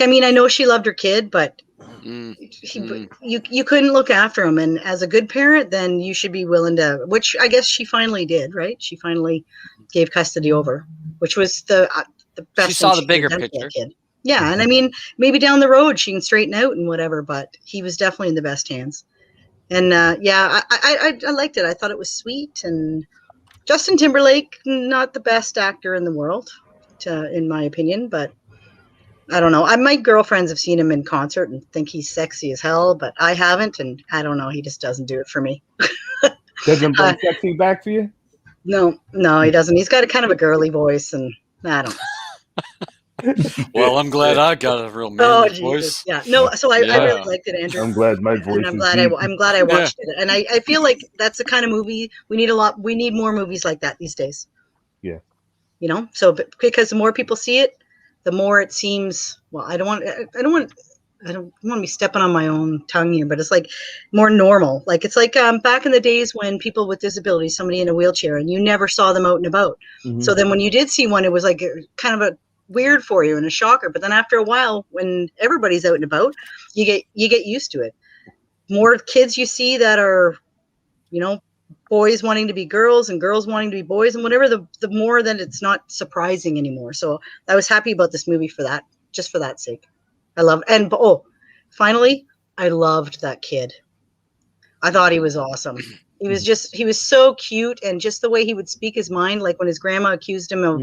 I mean, I know she loved her kid, but you couldn't look after him. And as a good parent, then you should be willing to, which I guess she finally did, right? She finally gave custody over, which was the best. She saw the bigger picture. Kid. Yeah. And I mean, maybe down the road she can straighten out and whatever, but he was definitely in the best hands. And I liked it. I thought it was sweet. And Justin Timberlake, not the best actor in the world, in my opinion, but I don't know. My girlfriends have seen him in concert and think he's sexy as hell, but I haven't, and I don't know. He just doesn't do it for me. Doesn't bring sexy back to you? No, he doesn't. He's got a kind of a girly voice, and I don't know. Well, I'm glad I got a real manly voice. Yeah. No, so I really liked it, Andrew. I'm glad my voice. And I'm glad I watched it, and I feel like that's the kind of movie we need a lot. We need more movies like that these days. Yeah. So because the more people see it, the more it seems. Well, I don't want to be stepping on my own tongue here, but it's like more normal. Like it's like back in the days when people with disabilities, somebody in a wheelchair, and you never saw them out and about. So then when you did see one, it was like kind of a weird for you and a shocker. But then after a while, when everybody's out and about, you get used to it. More kids you see that are, boys wanting to be girls and girls wanting to be boys and whatever, the more that it's not surprising anymore. So I was happy about this movie for that, just for that sake. I love, and finally, I loved that kid. I thought he was awesome. He was so cute, and just the way he would speak his mind, like when his grandma accused him of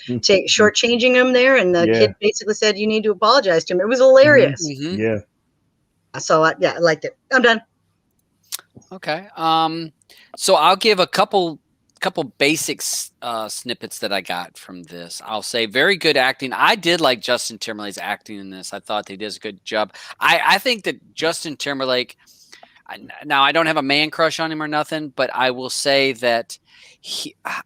shortchanging him there, and the kid basically said, "You need to apologize to him." It was hilarious. Yeah. So I liked it. I'm done. Okay. So I'll give a couple basics snippets that I got from this. I'll say very good acting. I did like Justin Timberlake's acting in this. I thought he did a good job. I think that Justin Timberlake, now I don't have a man crush on him or nothing, but I will say that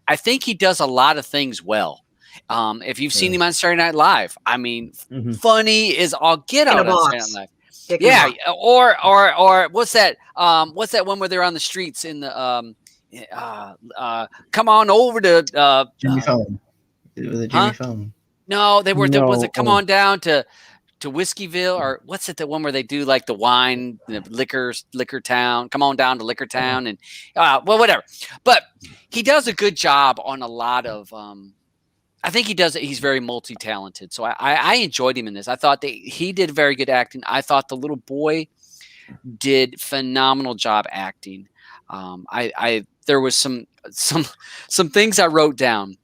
I think he does a lot of things well. If you've seen him on Saturday Night Live, I mean, funny is all get In a out on Saturday box. Night Live. Dick in a Yeah, box. or what's that? What's that one where they're on the streets in the come on over to Jimmy Fallon. Was it Jimmy Fallon? No, they were. No, Was it come on down to Whiskeyville, or what's it? The one where they do like the wine, the liquor town. Come on down to Liquor Town, and well, whatever. But he does a good job on a lot of. I think he does it. He's very multi-talented. So I enjoyed him in this. I thought that he did very good acting. I thought the little boy did phenomenal job acting. There was some things I wrote down.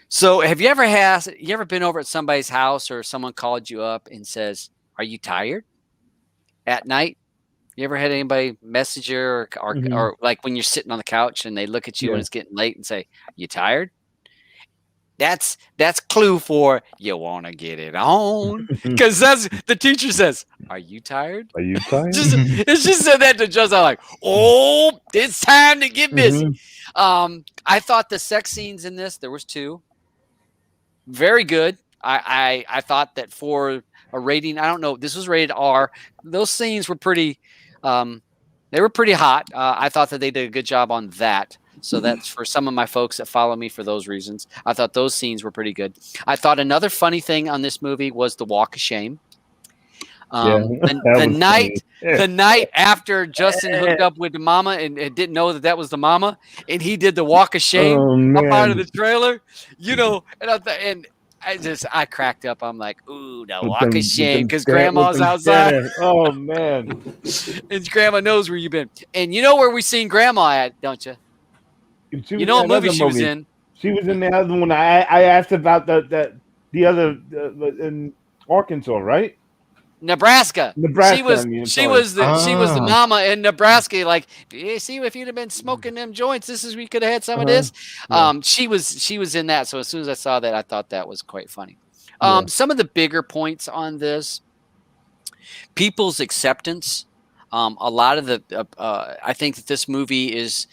So have you ever been over at somebody's house or someone called you up and says, "Are you tired?" at night? You ever had anybody message you or like when you're sitting on the couch and they look at you when it's getting late and say, "You tired?" That's clue for you want to get it on, because that's the teacher says, "Are you tired?" Are you tired? It's just said that to just like, oh, it's time to get busy. I thought the sex scenes in this, there was 2, very good. I thought that for a rating, I don't know, this was rated R. Those scenes were pretty, they were pretty hot. I thought that they did a good job on that. So that's for some of my folks that follow me for those reasons. I thought those scenes were pretty good. I thought another funny thing on this movie was the walk of shame. The night after Justin hooked up with the mama and didn't know that was the mama, and he did the walk of shame up out of the trailer, and I cracked up. I'm like, ooh, the walk of shame, because grandma's outside. Oh man, and grandma knows where you've been, and you know where we seen grandma at, don't you? You know what movie she was in? She was in the other one. I asked about the other in Arkansas, right? Nebraska. She was the mama in Nebraska. Like, you see, if you'd have been smoking them joints, we could have had some of this. She was in that. So as soon as I saw that, I thought that was quite funny. Some of the bigger points on this, people's acceptance. A lot of I think that this movie is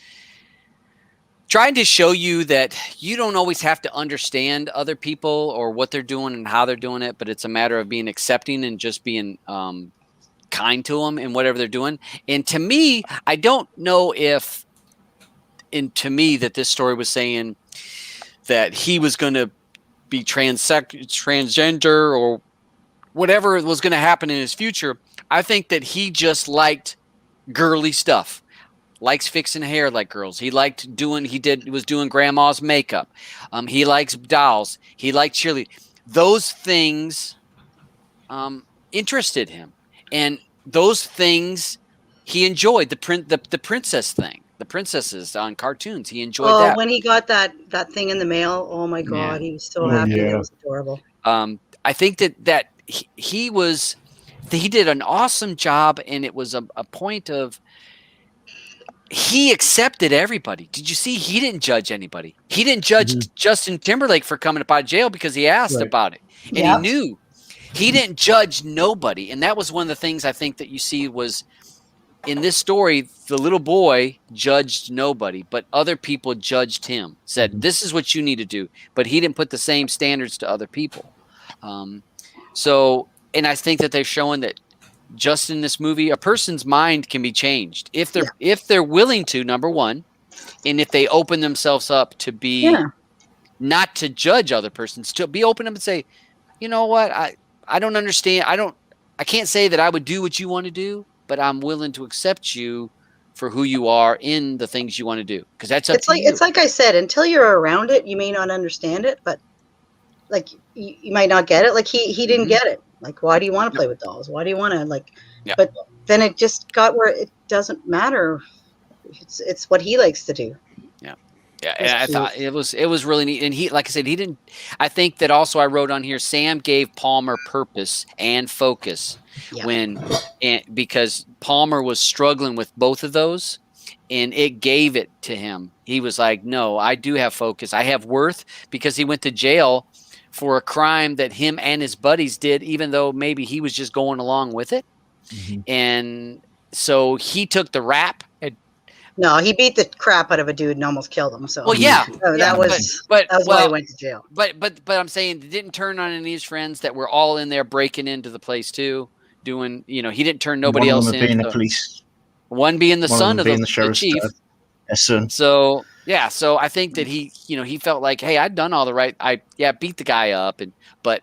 trying to show you that you don't always have to understand other people or what they're doing and how they're doing it, but it's a matter of being accepting and just being kind to them and whatever they're doing. And to me, I don't know if, to me, that this story was saying that he was going to be transgender or whatever was going to happen in his future. I think that he just liked girly stuff. Likes fixing hair like girls. He liked was doing grandma's makeup. He likes dolls. He liked cheerleading. Those things interested him, and those things he enjoyed. The princess thing, the princesses on cartoons. He enjoyed that. When he got that thing in the mail, oh my God, he was so happy. It was adorable. I think that he did an awesome job, and it was a point of. He accepted everybody. Did you see? He didn't judge anybody. He didn't judge Justin Timberlake for coming up out of jail because he asked about it. And he knew. He didn't judge nobody. And that was one of the things I think that you see was in this story, the little boy judged nobody, but other people judged him, said, this is what you need to do. But he didn't put the same standards to other people. And I think that they're showing that just in this movie, a person's mind can be changed if they're willing to, number one, and if they open themselves up to be not to judge other persons, to be open up and say, you know what, I don't understand. I can't say that I would do what you want to do, but I'm willing to accept you for who you are in the things you want to do, because that's up to you. It's like I said, until you're around it, you may not understand it, but like you might not get it. Like he didn't get it. Like, why do you want to play with dolls? Why do you want to but then it just got where it doesn't matter. It's what he likes to do. Yeah, and I thought it was really neat. And he, like I said, he didn't. I think that also I wrote on here, Sam gave Palmer purpose and focus because Palmer was struggling with both of those, and it gave it to him. He was like, no, I do have focus. I have worth, because he went to jail for a crime that him and his buddies did, even though maybe he was just going along with it. And so he took the rap. No, he beat the crap out of a dude and almost killed him. So Well, yeah, so yeah, that was but why he well, went to jail. but I'm saying he didn't turn on any of his friends that were all in there breaking into the place too, doing, you know, he didn't turn nobody One of else them in. being the So police. one being the One son of of them being the the sheriff's chief. son. So yeah, so I think that he, you know, he felt like, hey, I'd done all the right. I beat the guy up, but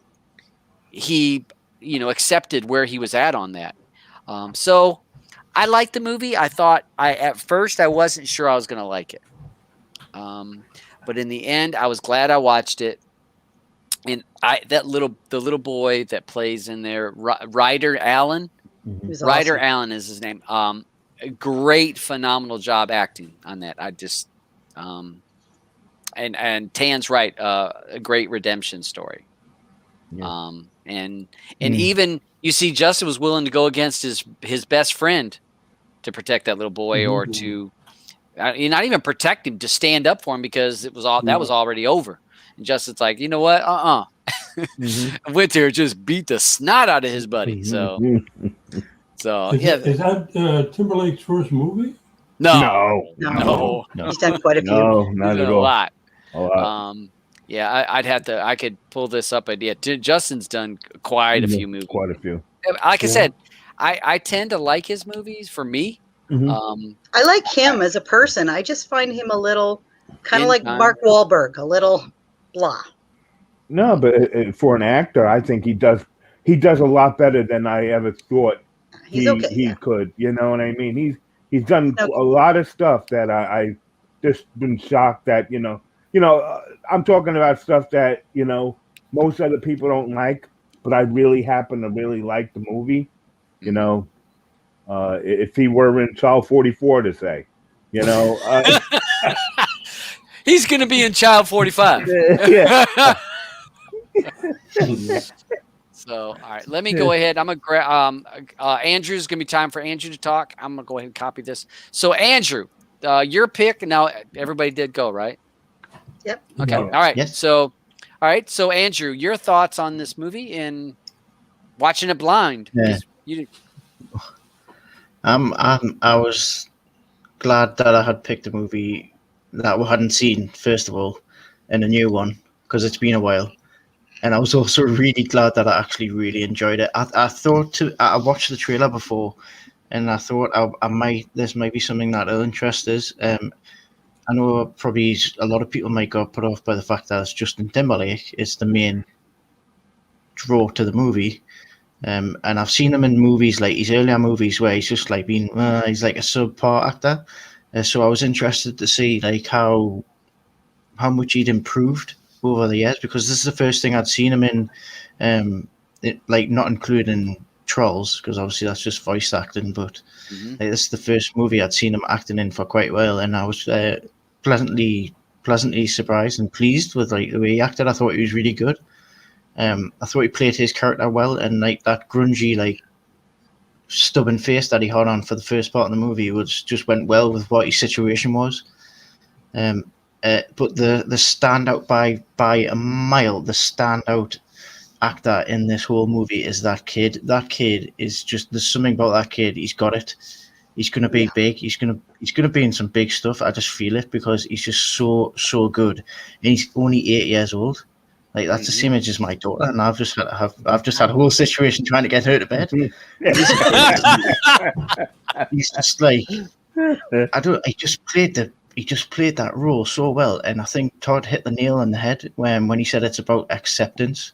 he, you know, accepted where he was at on that. So I liked the movie. I thought at first I wasn't sure I was going to like it. But in the end, I was glad I watched it. And the little boy that plays in there, Ryder Allen. He was Ryder awesome. Allen is his name. A great, phenomenal job acting on that. I just, and Tan's right. A great redemption story. Yeah. And even you see, Justin was willing to go against his best friend to protect that little boy, or to not even protect him, to stand up for him, because it was all that was already over. And Justin's like, you know what? I went there, just beat the snot out of his buddy. So Is that Timberlake's first movie? No. He's done quite a few. No, He's not done at a all. lot. A lot. Yeah, I could pull this up idea. Justin's done quite a few movies. Quite a few. Like I said, I tend to like his movies. For me, I like him as a person. I just find him a little kind of like time. Mark Wahlberg, a little blah. No, but for an actor, I think he does a lot better than I ever thought He's okay. he Yeah. could. You know what I mean? He's done a lot of stuff that I just been shocked that, I'm talking about stuff that, most other people don't like, but I really happen to really like the movie. You know, if he were in Child 44, to say, he's going to be in Child 45. Yeah. So, all right, let me go ahead. I'm going to grab Andrew's going to be time for Andrew to talk. I'm going to go ahead and copy this. So, Andrew, your pick. Now, everybody did go, right? Yep. Okay. Yeah. All right. Yes. So, all right. So, Andrew, your thoughts on this movie and watching it blind? Yeah. I was glad that I had picked a movie that we hadn't seen, first of all, and a new one, because it's been a while. And I was also really glad that I actually really enjoyed it. I watched the trailer before, and I thought this might be something that will interest us. I know probably a lot of people might get put off by the fact that it's Justin Timberlake. It's the main draw to the movie. And I've seen him in movies, like his earlier movies, where he's just like he's like a subpar actor. So I was interested to see like how much he'd improved over the years, because this is the first thing I'd seen him in, like not including Trolls, because obviously that's just voice acting, but like, this is the first movie I'd seen him acting in for quite a while, and I was pleasantly surprised and pleased with like the way he acted. I thought he was really good. I thought he played his character well, and like that grungy, like stubborn face that he had on for the first part of the movie just went well with what his situation was. But the standout by a mile, the standout actor in this whole movie is that kid. That kid is just, there's something about that kid. He's got it. He's gonna be big. He's gonna be in some big stuff. I just feel it, because he's just so good, and he's only 8 years old. Like that's the same age as my daughter, and I've just had a whole situation trying to get her to bed. He's just like, he just played that role so well, and I think Todd hit the nail on the head when he said it's about acceptance,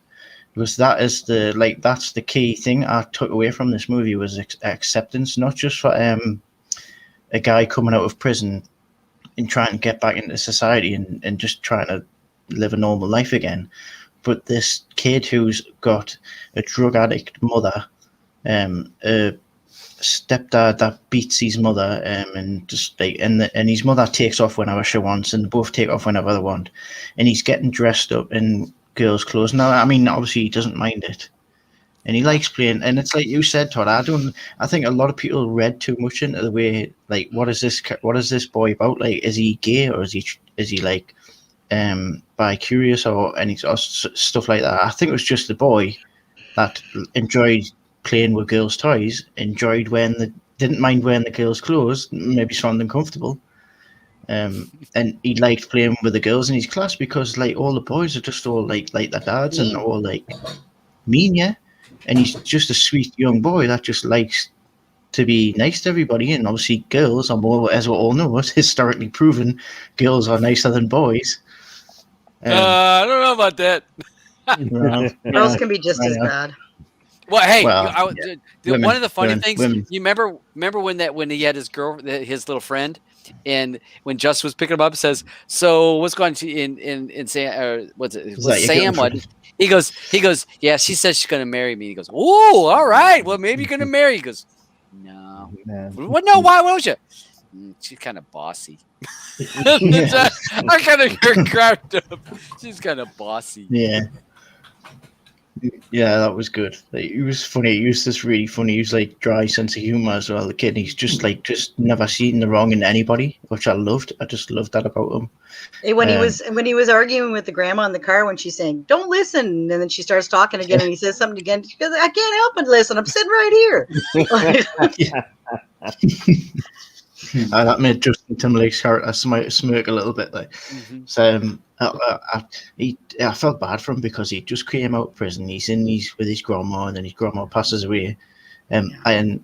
because that's the key thing I took away from this movie was acceptance, not just for a guy coming out of prison and trying to get back into society and just trying to live a normal life again, but this kid who's got a drug addict mother, a stepdad that beats his mother, and just like and his mother takes off whenever she wants, and they both take off whenever they want, and he's getting dressed up in girls' clothes. Now, I mean, obviously he doesn't mind it, and he likes playing. And it's like you said, Todd. I think a lot of people read too much into the way, like, what is this boy about? Like, is he gay, or is he like bi-curious, or any sort of stuff like that? I think it was just the boy that enjoyed playing with girls' toys, enjoyed wearing didn't mind wearing the girls' clothes, maybe found them comfortable. And he liked playing with the girls in his class because like all the boys are just all like their dads and all like mean, yeah. And he's just a sweet young boy that just likes to be nice to everybody. And obviously, girls are more, as we all know, it's historically proven, girls are nicer than boys. I don't know about that. Well, Girls yeah, can be just I as know. bad. Well, hey, Well, one Women, of the funny things, women. you remember when he had his little friend, and when Just was picking him up, it says, "So what's going to in Sam? What's it? Is Was that your Sam? What?" girlfriend? He goes, yeah. She says she's gonna marry me. He goes, oh, all right. Well, maybe you're gonna marry. He goes, no. Well, no. Why won't you? She's kind of bossy. Yeah. I kind of cracked up. She's kind of bossy. Yeah. Yeah, that was good. Like, he was funny. He was just really funny. He was like dry sense of humor as well. The kid, he's just never seen the wrong in anybody, which I loved. I just loved that about him. When he was arguing with the grandma in the car when she's saying, "Don't listen," and then she starts talking again, and he says something again. She goes, "I can't help but listen. I'm sitting right here." That made Justin Timberlake's character smirk a little bit. Like, so I felt bad for him because he just came out of prison. He's with his grandma, and then his grandma passes away. And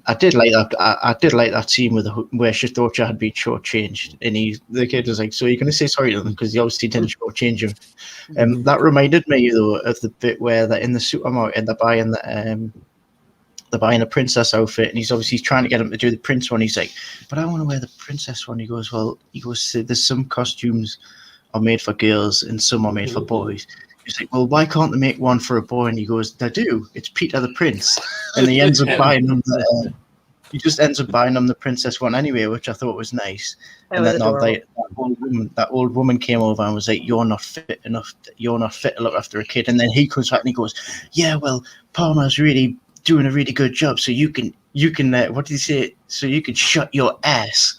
I did like that. I did like that scene where she thought she had been shortchanged, and the kid was like, "So you're going to say sorry to them because he obviously didn't shortchange him." That reminded me though of the bit where they're in the supermarket, they're buying a princess outfit, and he's obviously trying to get him to do the prince one. He's like, "But I want to wear the princess one." He goes, "There's some costumes are made for girls and some are made for boys." He's like, "Well, why can't they make one for a boy?" And he goes, "They do. It's Peter the Prince." And he ends up buying them. He just ends up buying them the princess one anyway, which I thought was nice. And then that old woman came over and was like, "You're not fit enough. You're not fit to look after a kid." And then he comes back and he goes, "Yeah, well, Palmer's really doing a really good job. So you can what did he say? So you can shut your ass."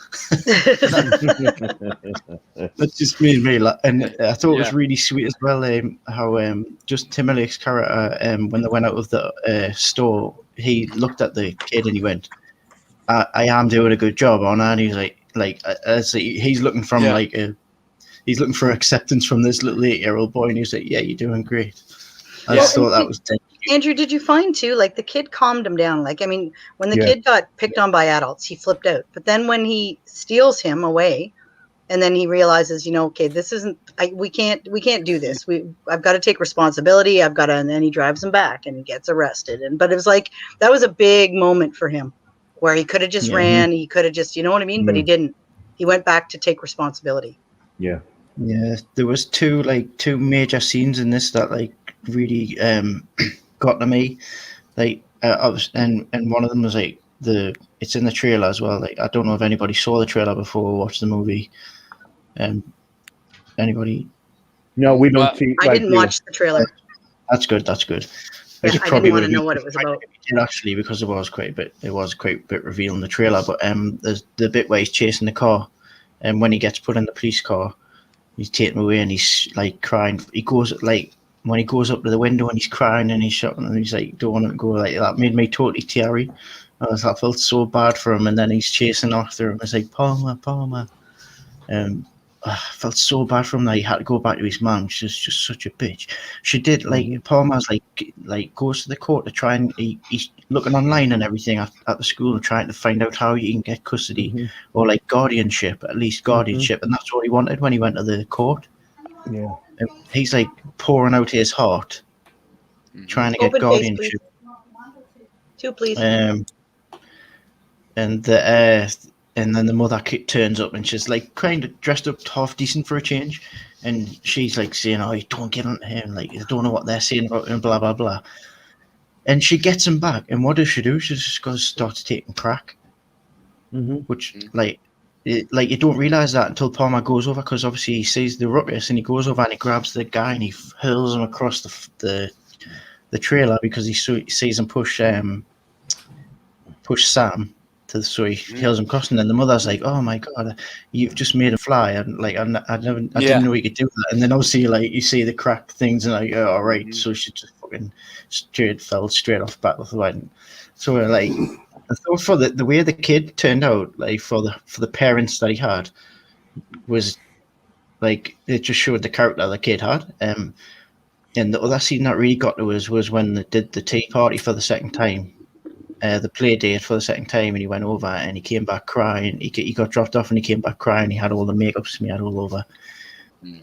That just made me laugh, and I thought it was really sweet as well. How just Timberlake's character, when they went out of the store, he looked at the kid and he went, "I am doing a good job, aren't I?" And he's he's looking from he's looking for acceptance from this little 8-year-old boy, and he's like, "Yeah, you're doing great." I just thought that was dead. Andrew, did you find too, like the kid calmed him down? Like, I mean, when the kid got picked on by adults, he flipped out. But then when he steals him away, and then he realizes, okay, this isn't, we can't do this. I've got to take responsibility. And then he drives him back and he gets arrested. But it was like, that was a big moment for him where he could have just ran. He could have just, you know what I mean? But he didn't. He went back to take responsibility. Yeah. Yeah. There was two major scenes in this that really, got to me, and one of them was it's in the trailer as well. Like, I don't know if anybody saw the trailer before or watched the movie. Anybody? No, we don't see. I didn't watch the trailer. That's good. Yeah, I didn't want to know what it was about. Actually, because it was quite a bit revealing in the trailer. But there's the bit where he's chasing the car, and when he gets put in the police car, he's taken away and he's like crying. He goes when he goes up to the window and he's crying and he's shouting and he's like, "Don't want to go," like that made me totally teary. I felt so bad for him, and then he's chasing after him. It's like, Palmer. I felt so bad for him that he had to go back to his mum. She's just such a bitch. She did Palmer's goes to the court to try and he's looking online and everything at the school and trying to find out how he can get custody or guardianship, at least guardianship, and that's what he wanted when he went to the court. Yeah. He's pouring out his heart, trying to get guardianship. Two, please. And then the mother turns up and she's kind of dressed up half decent for a change, and she's saying, "Oh, you don't get onto him. I don't know what they're saying about him, blah blah blah." And she gets him back, and what does she do? She just goes starts taking crack, which you don't realize that until Palmer goes over, because obviously he sees the ruckus and he goes over and he grabs the guy and he hurls him across the trailer because he sees him push Sam so he hurls him across, and then the mother's like, "Oh my god, you've just made him fly!" And I didn't know you could do that. And then obviously you see the crack things and oh, all right, so she just fucking fell straight off back with the line. So I thought for the way the kid turned out, like for the parents that he had, was like it just showed the character the kid had. And the other scene that really got to us was when they did the tea party for the second time, the play date for the second time, and he went over and he came back crying. He got dropped off and he came back crying. He had all the makeup smeared all over.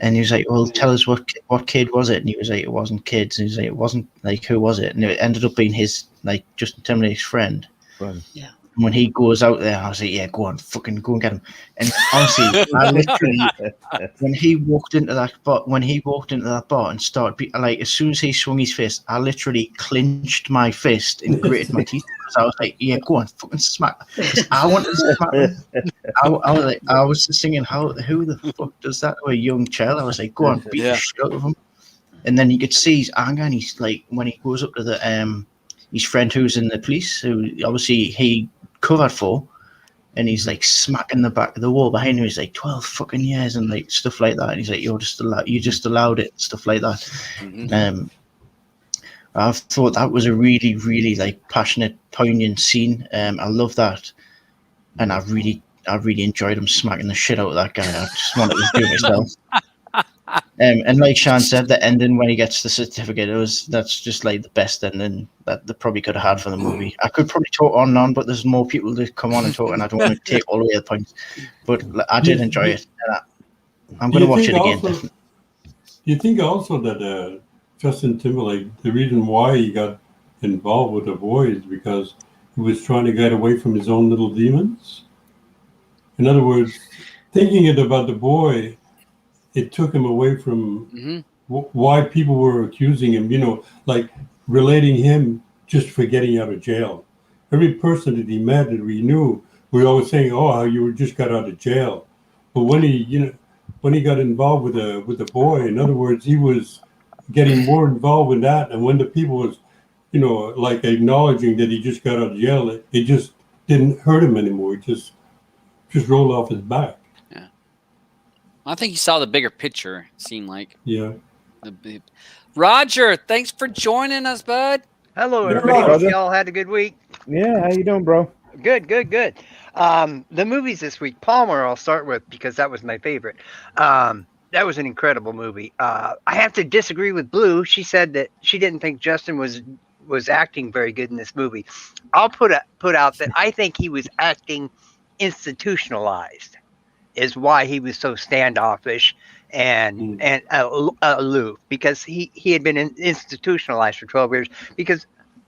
And he was like, "Well, tell us what kid was it?" And he was like, "It wasn't kids." And he was like, "It wasn't like who was it?" And it ended up being his like Justin Timberlake's friend. Right. Yeah. And when he goes out there, I was like, "Yeah, go on, fucking go and get him." And honestly, I literally when he walked into that bar and started like as soon as he swung his fist, I literally clenched my fist and gritted my teeth. So I was like, "Yeah, go on, fucking smack." Because I wanted to smack him. I was just thinking, who the fuck does that to a young child? I was like, go on, beat the shit out of him. And then you could see his anger, and he's like, when he goes up to the his friend who's in the police, who obviously he covered for, and he's like smacking the back of the wall behind him. He's like 12 fucking years and like stuff like that. And he's like, you just allowed it, stuff like that. Mm-hmm. I thought that was a really, really like passionate, poignant scene. I love that, and I really enjoyed him smacking the shit out of that guy. I just wanted to do it myself. And like Sean said, the ending when he gets the certificate, that's just like the best ending that they probably could have had for the movie. I could probably talk on and on, but there's more people to come on and talk, and I don't want to take all the other points. But I did enjoy it. I'm going to watch it again. Do you think also that Justin Timberlake, the reason why he got involved with the boy is because he was trying to get away from his own little demons? In other words, thinking it about the boy, it took him away from why people were accusing him, like relating him just for getting out of jail. Every person that he met that we knew, we were always saying, "Oh, how you just got out of jail." But when he got involved with the boy, in other words, he was getting more involved with that. And when the people was, like acknowledging that he just got out of jail, it just didn't hurt him anymore. It just rolled off his back. Yeah. I think he saw the bigger picture, it seemed like. Yeah. Roger, thanks for joining us, bud. Hello, Yeah, everybody. Hope brother. y'all had a good week. Yeah, how you doing, bro? Good. The movies this week, Palmer, I'll start with because that was my favorite. That was an incredible movie. I have to disagree with Blue. She said that she didn't think Justin was acting very good in this movie. I'll put out that I think he was acting institutionalized, is why he was so standoffish and aloof, because he had been institutionalized for 12 years. Because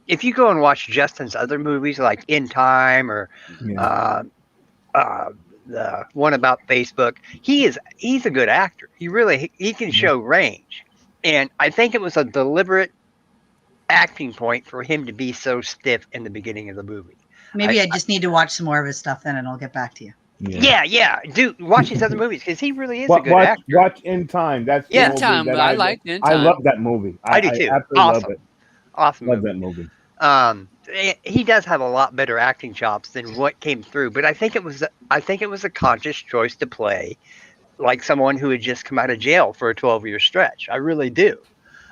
if you go and watch Justin's other movies like In Time or the one about Facebook, he's a good actor. He can show range, and I think it was a deliberate acting point for him to be so stiff in the beginning of the movie. Maybe I just need to watch some more of his stuff then, and I'll get back to you. Yeah. Dude, watch his other movies because he really is a good actor. Watch In Time. That's the movie Time. that I liked In Time. I love that movie. I do too. I absolutely Awesome. love it. Awesome. Love that movie. He does have a lot better acting chops than what came through, but I think it was a conscious choice to play like someone who had just come out of jail for a 12-year stretch. I really do.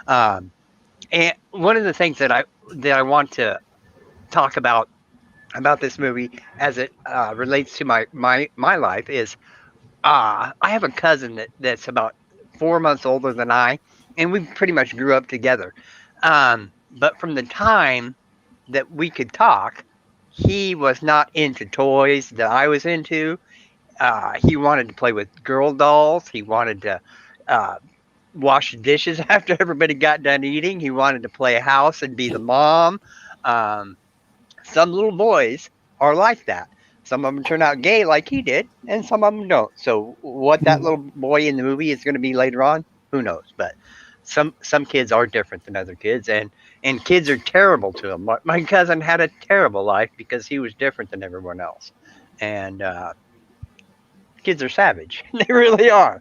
And one of the things that I want to talk about this movie as it relates to my life is I have a cousin that's about 4 months older than I, and we pretty much grew up together. But from the time that we could talk, he was not into toys that I was into. He wanted to play with girl dolls. He wanted to wash dishes after everybody got done eating. He wanted to play house and be the mom. Some little boys are like that. Some of them turn out gay like he did, and some of them don't. So what that little boy in the movie is going to be later on, who knows? But some kids are different than other kids, and kids are terrible to him. My cousin had a terrible life because he was different than everyone else. And kids are savage. They really are.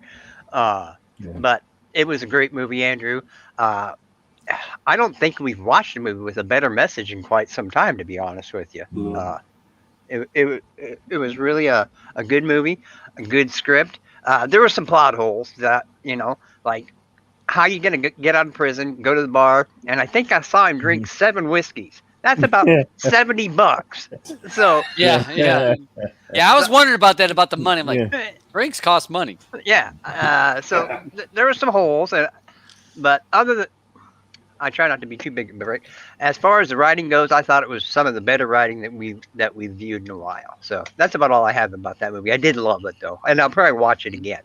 But it was a great movie, Andrew. I don't think we've watched a movie with a better message in quite some time, to be honest with you. It was really a good movie, a good script. There were some plot holes that, like how you going to get out of prison, go to the bar. And I think I saw him drink 7 whiskeys. That's about $70. So Yeah. I was wondering about that, about the money. I'm like, Yeah. drinks cost money. yeah. So there were some holes, but other than I try not to be too big of a break. As far as the writing goes, I thought it was some of the better writing that we've viewed in a while. So that's about all I have about that movie. I did love it though, and I'll probably watch it again.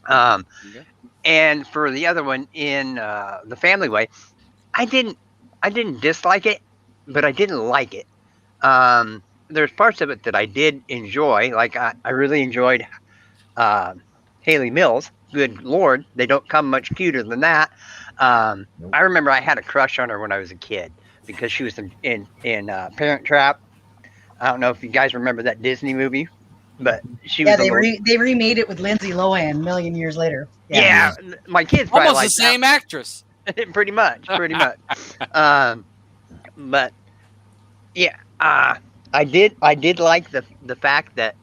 Okay. And for the other one in the Family Way, I didn't dislike it, but I didn't like it. There's parts of it that I did enjoy. Like I really enjoyed uh, Haley Mills. Good Lord, they don't come much cuter than that. Nope. I remember I had a crush on her when I was a kid because she was in Parent Trap. I don't know if you guys remember that Disney movie, but she Yeah, was a little. they remade it with Lindsay Lohan a million years later. Yeah, my kids probably Almost the like same actress. that. Pretty much. Um, but yeah, I did like the fact that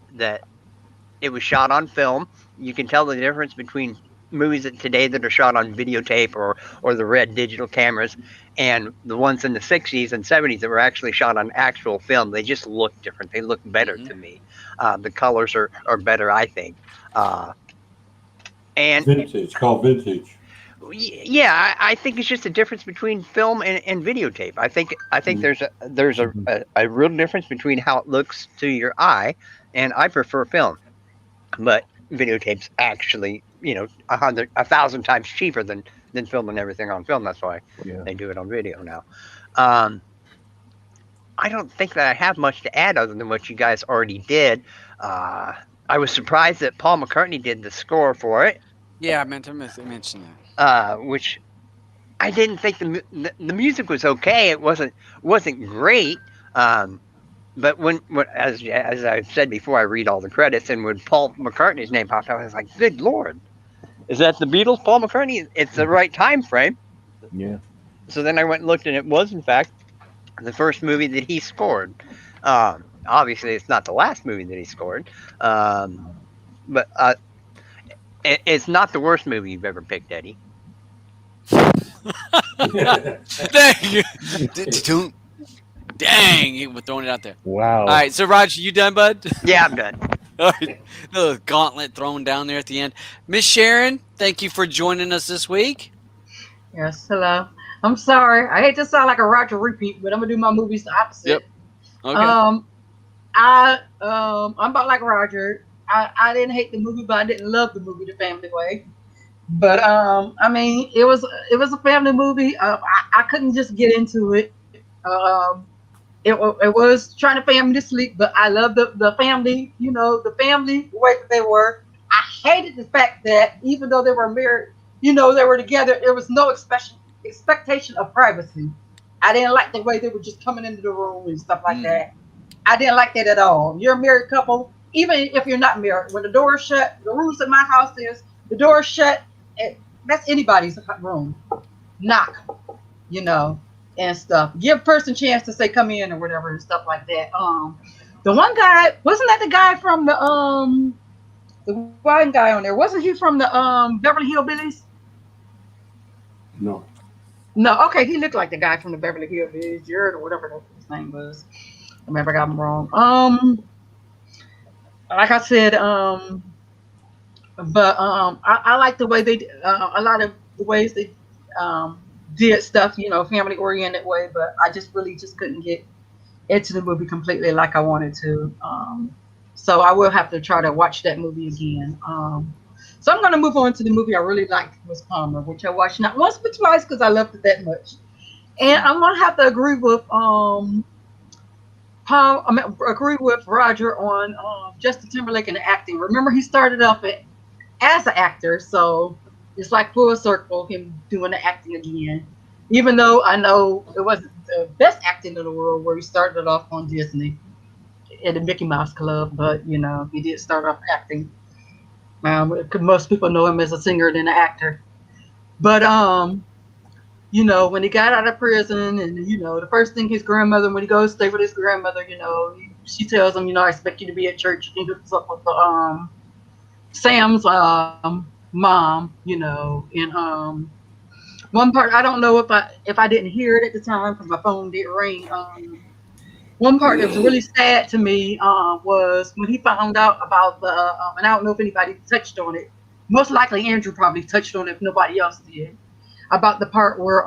it was shot on film. You can tell the difference between movies today that are shot on videotape or the red digital cameras and the ones in the 60s and 70s that were actually shot on actual film. They just look different. They look better to me. The colors are better, I think. And Vintage. It's called vintage. yeah, I think it's just a difference between film and videotape. I think there's a real difference between how it looks to your eye, and I prefer film. But videotape's actually, 1,000 times cheaper than filming everything on film. That's why Yeah. they do it on video now. Um, I don't think that I have much to add other than what you guys already did. I was surprised that Paul McCartney did the score for it, Yeah, I meant to mention that. which I didn't think the music was okay. It wasn't great. But when as I've said before, I read all the credits, and when Paul McCartney's name popped up, I was like, "Good Lord, is that the Beatles, Paul McCartney?" It's the right time frame. Yeah. So then I went and looked, and it was in fact the first movie that he scored. Obviously, it's not the last movie that he scored, but it's not the worst movie you've ever picked, Eddie. Thank you. Dang, we're throwing it out there. Wow. All right, so Roger, you done, bud? Yeah, I'm done. All right. The gauntlet thrown down there at the end. Miss Sharon, thank you for joining us this week. Yes, hello. I'm sorry. I hate to sound like a Roger repeat, but I'm gonna do my movies the opposite. Yep. Okay. I'm about like Roger. I didn't hate the movie, but I didn't love the movie, The Family Way. But I mean, it was a family movie. I couldn't just get into it. It was trying to family to sleep, but I love the family. The family the way that they were. I hated the fact that even though they were married, they were together. There was no expectation of privacy. I didn't like the way they were just coming into the room and stuff like that. I didn't like that at all. You're a married couple, even if you're not married. When the door is shut, the rules at my house is the door is shut. That's anybody's room. Knock, and stuff. Give a person a chance to say come in or whatever and stuff like that. The one guy, wasn't that the guy from the one guy on there? Wasn't he from the Beverly Hillbillies? No. No, okay, he looked like the guy from the Beverly Hillbillies, Jared or whatever his name was. I remember I got him wrong. Like I said, but I like the way they a lot of the ways they did stuff, family oriented way, but I just really couldn't get into the movie completely like I wanted to. So I will have to try to watch that movie again. So I'm going to move on to the movie I really liked, Miss Palmer, which I watched not once but twice because I loved it that much. And I'm going to have to agree with agree with Roger on Justin Timberlake and the acting. Remember, he started off as an actor, so it's like full circle, him doing the acting again. Even though I know it wasn't the best acting in the world, where he started off on Disney at the Mickey Mouse Club, but he did start off acting. Most people know him as a singer than an actor. But when he got out of prison, and the first thing his grandmother, when he goes to stay with his grandmother, she tells him, I expect you to be at church. He hooks up with Sam's mom, and One part I don't know if I didn't hear it at the time because my phone did ring. One part that was really sad to me was when he found out about the and I don't know if anybody touched on it. Most likely Andrew probably touched on it if nobody else did. About the part where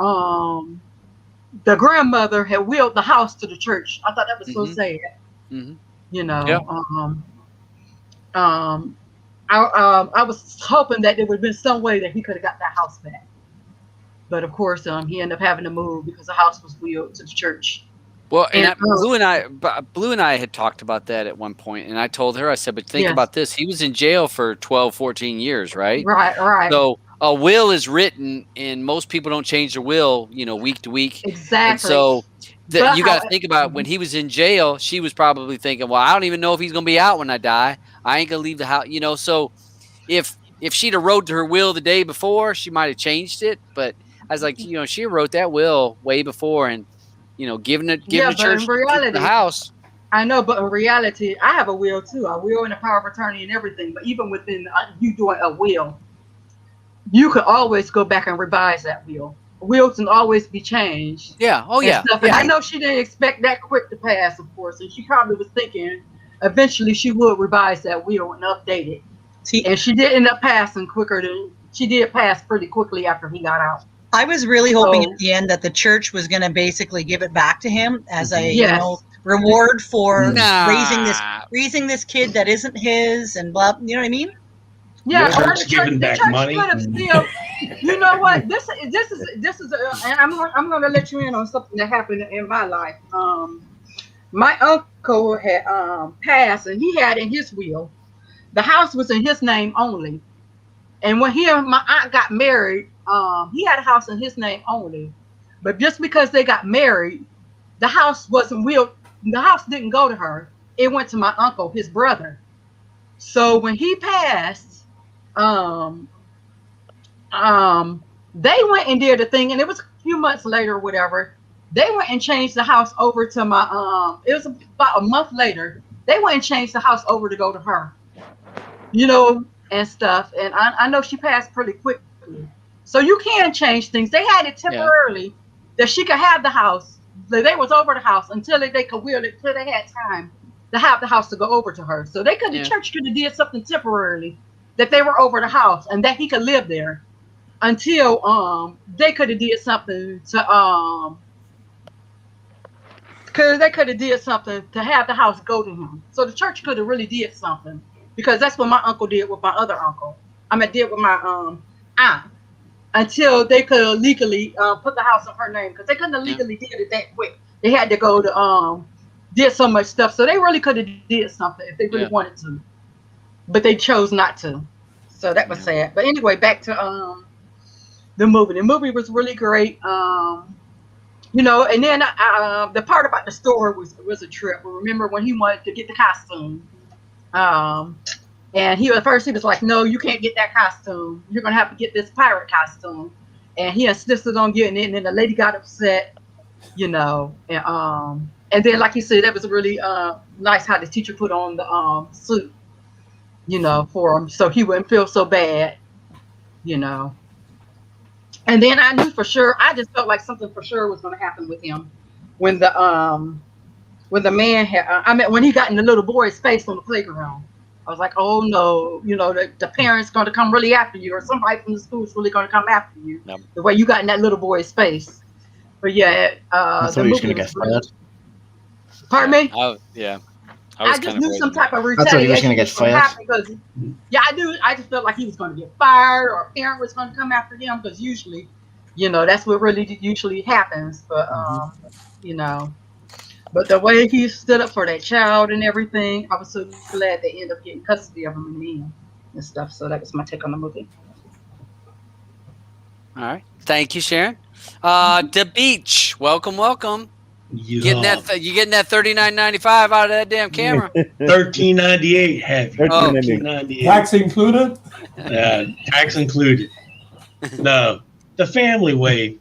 the grandmother had willed the house to the church. I thought that was so sad. Mm-hmm. You know. Yeah. I was hoping that there would have been some way that he could have got that house back. But of course, he ended up having to move because the house was willed to the church. Well, and Blue and I had talked about that at one point, and I told her, I said, but think about this. He was in jail for 12, 14 years, right? Right. So a will is written, and most people don't change their will, week to week. Exactly. And so you got to think about when he was in jail, she was probably thinking, well, I don't even know if he's going to be out when I die. I ain't going to leave the house, So if she'd have wrote her will the day before, she might have changed it. But I was like, she wrote that will way before, and giving the church the house. I know, but in reality, I have a will too. A will and a power of attorney and everything. But even within you doing a will, you could always go back and revise that will. Wills can always be changed. Yeah. Oh, yeah. And I know she didn't expect that quick to pass, of course, and she probably was thinking eventually she would revise that will and update it. And she did end up passing quicker than she did pass pretty quickly after he got out. I was really hoping at the end that the church was going to basically give it back to him as a reward for raising this kid that isn't his and blah. You know what I mean? Yeah, the church giving back money. Still, you know what? This is, and I'm going to let you in on something that happened in my life. My uncle had passed, and he had in his will, the house was in his name only. And when he and my aunt got married, he had a house in his name only. But just because they got married, the house wasn't willed. The house didn't go to her. It went to my uncle, his brother. So when he passed, they went and did a thing, and it was a few months later or whatever. They went and changed the house over to my it was about a month later. They went and changed the house over to go to her. And stuff. And I know she passed pretty quickly. So you can change things. They had it temporarily that she could have the house. They was over the house until they could will it, until they had time to have the house to go over to her. So the church could have did something temporarily that they were over the house and that he could live there until they could have did something to because they could have did something to have the house go to him. So the church could have really did something. Because that's what my uncle did with my other uncle. Did with my aunt. Until they could legally put the house in her name. Because they couldn't have legally did it that quick. They had to go to, did so much stuff. So they really could have did something if they really wanted to. But they chose not to. So that was sad. But anyway, back to the movie. The movie was really great. And then the part about the store was a trip. Remember when he wanted to get the costume. And at first he was like, no, you can't get that costume. You're going to have to get this pirate costume. And he insisted on getting it. And then the lady got upset, and then, like you said, that was really nice how the teacher put on the suit, for him. So he wouldn't feel so bad, And then I knew for sure, I just felt like something for sure was going to happen with him when the man had, when he got in the little boy's face on the playground. I was like, oh no, the parents going to come really after you, or somebody from the school is really going to come after you. Yep. The way you got in that little boy's face. But yeah, I thought he was going to get fired. Pardon me? I just knew some type of retaliation. I thought he was going to get fired. Because, I knew. I just felt like he was going to get fired, or a parent was going to come after him. Because usually, that's what really usually happens. But But the way he stood up for that child and everything, I was so glad they ended up getting custody of him in the end and stuff. So that was my take on the movie. All right. Thank you, Sharon. The Beach. Welcome. You getting that $39.95 out of that damn camera? $13.98. Have you? $13.98. Tax included? Tax included. No, the family way.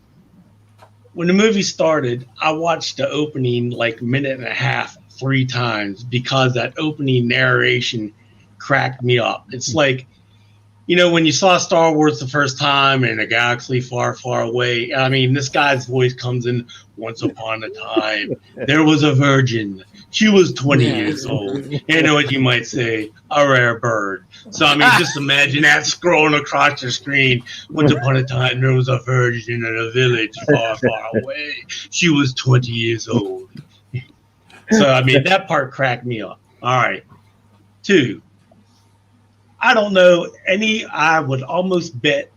When the movie started, I watched the opening like minute and a half 3 times because that opening narration cracked me up. It's like when you saw Star Wars the first time in a galaxy far, far away, I mean, this guy's voice comes in. Once upon a time, there was a virgin. She was 20 years old. You know what you might say? A rare bird. So, I mean, just imagine that scrolling across your screen. Once upon a time, there was a virgin in a village far, far away. She was 20 years old. So, I mean, that part cracked me up. All right. 2. I don't know I would almost bet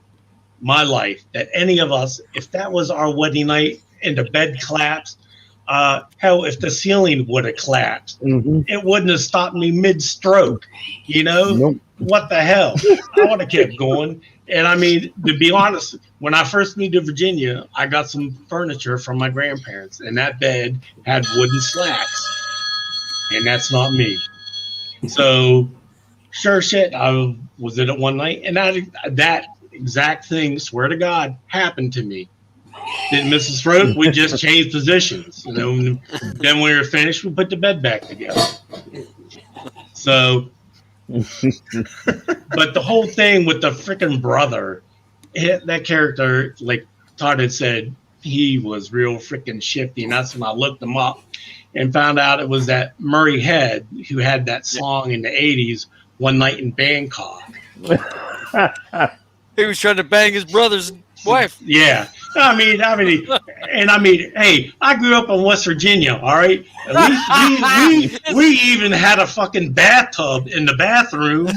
my life that any of us, if that was our wedding night and the bed collapsed, hell, if the ceiling would have collapsed, it wouldn't have stopped me mid-stroke. Nope. What the hell? I would have kept going. And I mean, to be honest, when I first moved to Virginia, I got some furniture from my grandparents, and that bed had wooden slats, and that's not me. So, sure shit, I was in it one night, and that exact thing, swear to God, happened to me. Didn't miss a stroke. We just changed positions. Then when we were finished, we put the bed back together. So, but the whole thing with the freaking brother, that character, like Todd had said, he was real freaking shifty. And that's when I looked him up and found out it was that Murray Head who had that song in the 80s, One Night in Bangkok. He was trying to bang his brother's wife. Yeah. I mean, hey, I grew up in West Virginia, all right? We even had a fucking bathtub in the bathroom,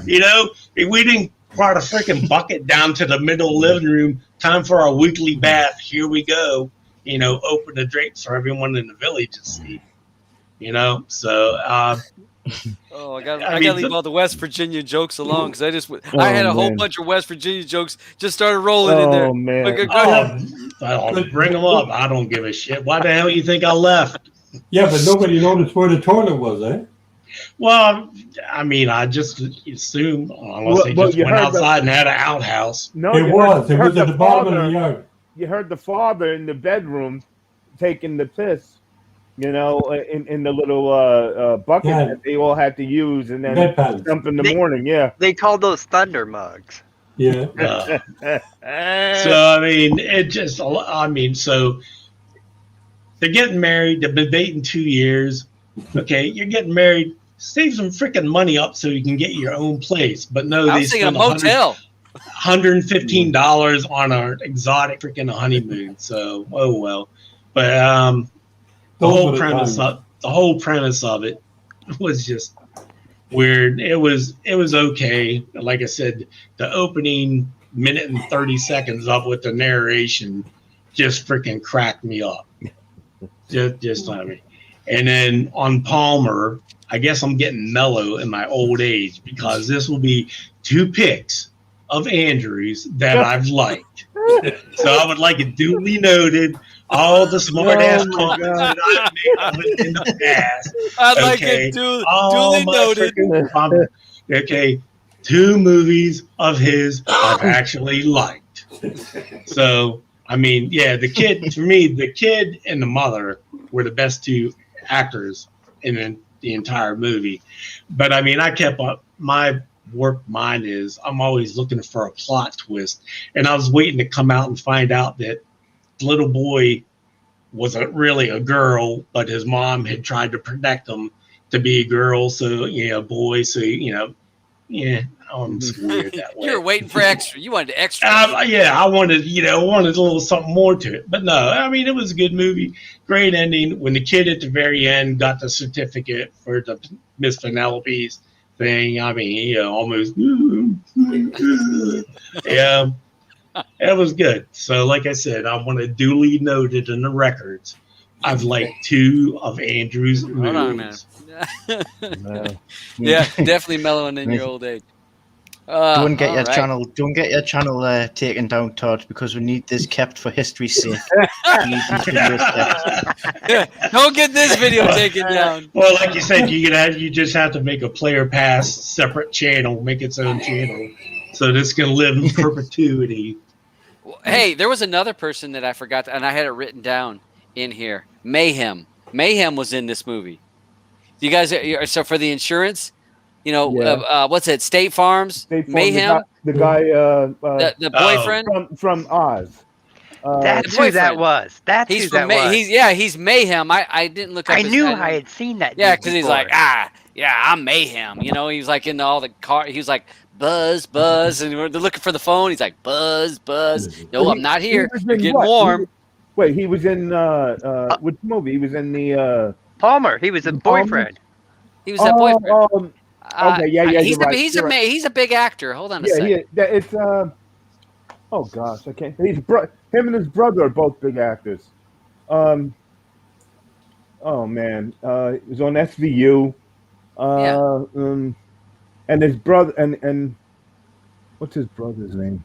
We didn't brought a freaking bucket down to the middle living room. Time for our weekly bath. Here we go. Open the drapes for everyone in the village to see. So I gotta leave all the West Virginia jokes alone because I had a whole bunch of West Virginia jokes just started rolling in there. Man. I'll bring them up. I don't give a shit. Why the hell you think I left? Yeah, but nobody noticed where the toilet was, eh? Well, I mean, I just assumed unless they just went outside and had an outhouse. No, It was at the bottom of the yard. You heard the father in the bedroom taking the piss. In the little bucket that they all had to use, and then dump in the morning. Yeah, They call those thunder mugs. Yeah. So I mean, so they're getting married. They've been dating 2 years. Okay, you're getting married. Save some freaking money up so you can get your own place. But no, they spend a motel. $115 on an exotic freaking honeymoon. So oh well, but the whole premise of it was just weird. It was okay. Like I said, the opening minute and 30 seconds up with the narration just freaking cracked me up. Just I mean. And then on Palmer, I guess I'm getting mellow in my old age because this will be 2 picks of Andrews that I've liked. So I would like it duly noted. All the smart ass comments that I've made in the past. I'd like it duly noted. Okay, 2 movies of his I've actually liked. So, I mean, yeah, the kid and the mother were the best 2 actors in the entire movie. But I mean, I kept up my work mind is I'm always looking for a plot twist, and I was waiting to come out and find out that little boy wasn't really a girl, but his mom had tried to protect him to be a girl. So, boy. So, I'm weird that way. You were waiting for extra. You wanted extra. I wanted a little something more to it. But no, I mean, it was a good movie. Great ending. When the kid at the very end got the certificate for the Miss Penelope's thing, I mean, almost, yeah. It was good. So, like I said, I want to duly noted in the records. I've liked 2 of Andrew's movies. Hold on, man. Yeah, definitely mellowing in your old age. Don't get your channel taken down, Todd, because we need this kept for history's sake. Don't get this video taken down. Well, like you said, you just have to make a Player Pass separate channel, make its own channel. So this can live in perpetuity. Hey, there was another person that I forgot, and I had it written down in here. Mayhem. Mayhem was in this movie. You guys, so for the insurance, You know, Yeah. what's it? State Farms, State Farm, Mayhem, the guy the boyfriend. from Oz. That's the who that boyfriend. was. That's He's who from that was. he's Mayhem. I didn't look up. I his knew name. I had seen that. Yeah, dude because he's before. like, yeah, I'm Mayhem. You know, he was like in all the car. He was like, Buzz, Buzz, and they're looking for the phone. He's like, Buzz, Buzz. No, I'm not here. You're getting warm. He was in which movie? He was in the Palmer. He was a boyfriend. He was that boyfriend. Okay, yeah, He's you're right. he's a big actor. Hold on a Yeah, second. it's oh gosh, I can't. Him and his brother are both big actors. Oh man, he was on SVU. And his brother and what's his brother's name?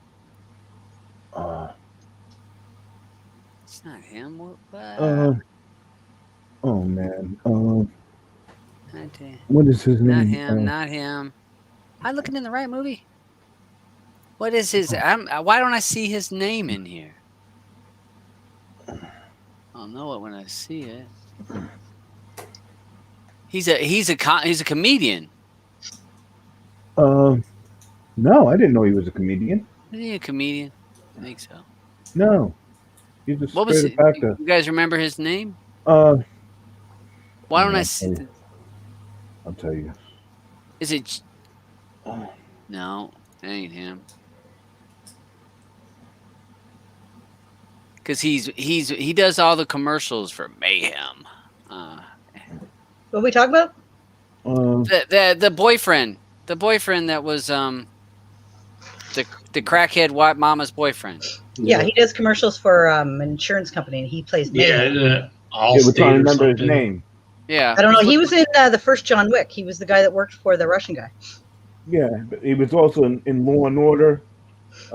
It's not him. Oh man. Not What is his name? him. Not him. Am I looking in the right movie? What is his? Why don't I see his name in here? I'll know it when I see it. He's a comedian. No, I didn't know he was a comedian. Is he a comedian? I think so. No, he's a What was straight it? actor. You guys remember his name? Why Why don't I see? I'll tell you. Is it? No, it ain't him. Because he does all the commercials for Mayhem. What we talking about? The boyfriend that was the crackhead white mama's boyfriend. Yeah, he does commercials for an insurance company, and he plays Mayhem. Yeah, We're trying to remember his name. Yeah, I don't know. He was in the first John Wick. He was the guy that worked for the Russian guy. Yeah, but he was also in Law and Order.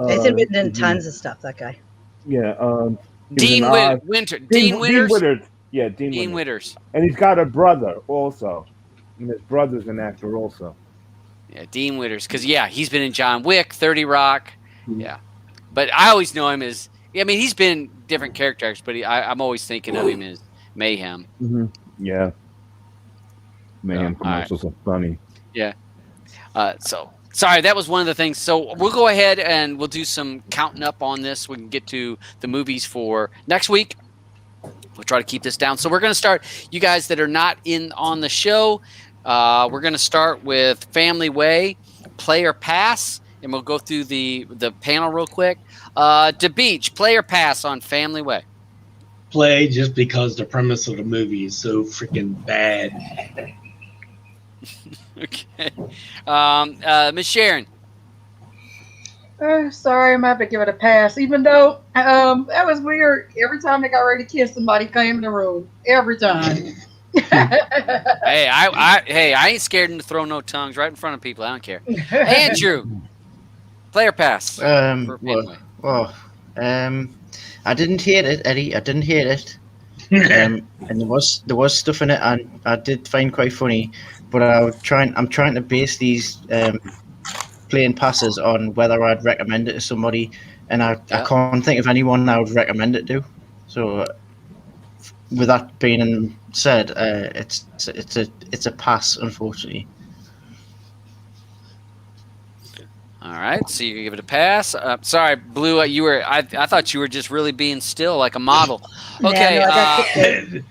He's been in tons of stuff. That guy. Yeah. Dean Winters. Dean Winters. Yeah, Dean Winters. And he's got a brother also. And his brother's an actor also. Yeah, Dean Winters. Because, he's been in John Wick, 30 Rock. Yeah. But I always know him as, he's been different characters, but I'm always thinking of him as Mayhem. Mm-hmm. Yeah. Mayhem commercials are funny. Yeah. Sorry, that was one of the things. So we'll go ahead and we'll do some counting up on this. We can get to the movies for next week. We'll try to keep this down. So we're going to start, you guys that are not in on the show, we're going to start with Family Way, Play or Pass, and we'll go through the panel real quick. DeBeach, Play or Pass on Family Way? Play, just because the premise of the movie is so freaking bad. Okay. Miss Sharon. Sorry, I'm going to have to give it a pass. Even though that was weird. Every time they got ready to kiss, somebody came in the room. Every time. Hey, I ain't scared to throw no tongues right in front of people. I don't care. Andrew, Play or Pass? For Family Way? I didn't hate it, Eddie. I didn't hate it. And there was stuff in it I did find quite funny, but I'm trying to base these playing passes on whether I'd recommend it to somebody, and I can't think of anyone I would recommend it to. So, with that being said, it's a pass, unfortunately. All right, so you can give it a pass. Sorry, Blue, I thought you were just really being still like a model. Okay,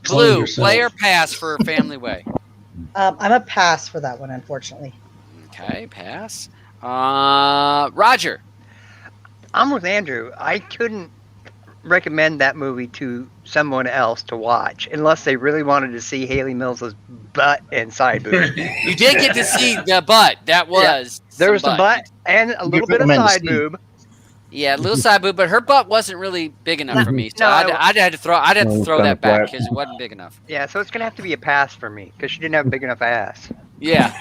Blue, Play or Pass for Family Way? I'm a pass for that one, unfortunately. Okay, pass. Roger. I'm with Andrew. I couldn't recommend that movie to someone else to watch unless they really wanted to see Haley Mills's butt and side boob. You did get to see the butt. That was there was some butt and a little bit of side boob. Yeah, a little side boob, but her butt wasn't really big enough for me. So I'd have to throw that back because it wasn't big enough. Yeah, so it's gonna have to be a pass for me because she didn't have a big enough ass. Yeah.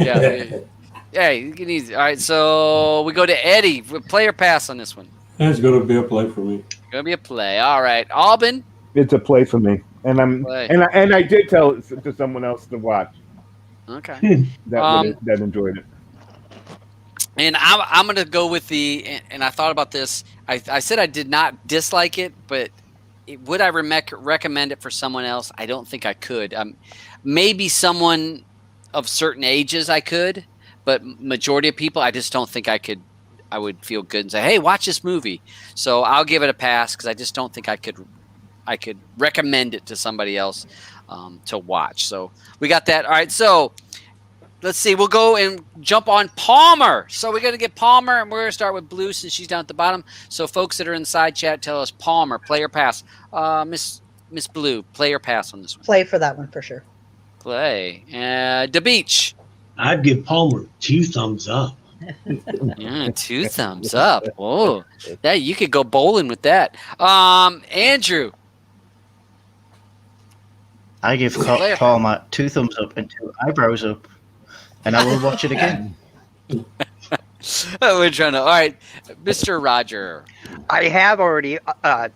Yeah, you can easy. All right, so we go to Eddie. Play or pass on this one? It's going to be a play for me. Gonna be a play. All right, Albin. It's a play for me, and I did tell it to someone else to watch. Okay. that enjoyed it. And I'm gonna go with and I thought about this. I said I did not dislike it, but would I recommend it for someone else? I don't think I could. Maybe someone of certain ages I could. but majority of people, I just don't think I would feel good and say, hey, watch this movie. So I'll give it a pass because I just don't think I could recommend it to somebody else to watch. So we got that. All right, so let's see. We'll go and jump on Palmer. So we're going to get Palmer, and we're going to start with Blue since she's down at the bottom. So folks that are in the side chat, tell us Palmer, play or pass. Miss Blue, play or pass on this one? Play for that one for sure. Play. The Beach. I'd give Palmer 2 thumbs up. Yeah, 2 thumbs up. Oh, that you could go bowling with that. Andrew. I give Palmer 2 thumbs up and 2 eyebrows up, and I will watch it again. We're trying to. All right, Mr. Roger. I have already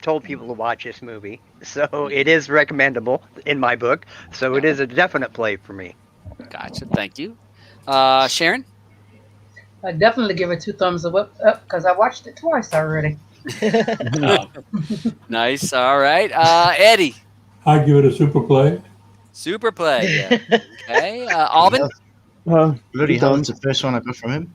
told people to watch this movie, so it is recommendable in my book. So it is a definite play for me. Gotcha. Thank you. Sharon? I definitely give it 2 thumbs up because I watched it twice already. Nice. All right. Eddie? I give it a super play. Super play. Yeah. Okay. Alvin? Bloody hell, it's the first one I got from him.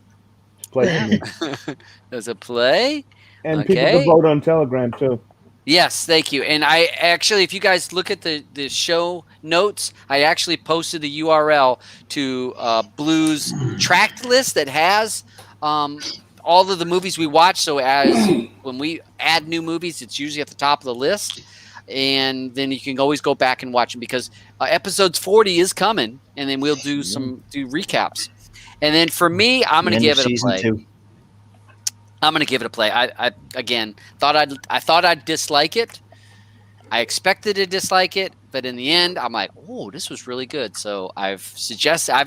Play for me. There's a play. And people can vote on Telegram too. Yes, thank you. And I actually, if you guys look at the show notes, I actually posted the URL to Blue's Trakt list that has all of the movies we watch. So as when we add new movies, it's usually at the top of the list. And then you can always go back and watch them because episodes 40 is coming, and then we'll do recaps. And then for me, I'm going to give it a play. 2. I'm going to give it a play. I again thought I'd dislike it. I expected to dislike it, but in the end, I'm like, oh, this was really good. So I've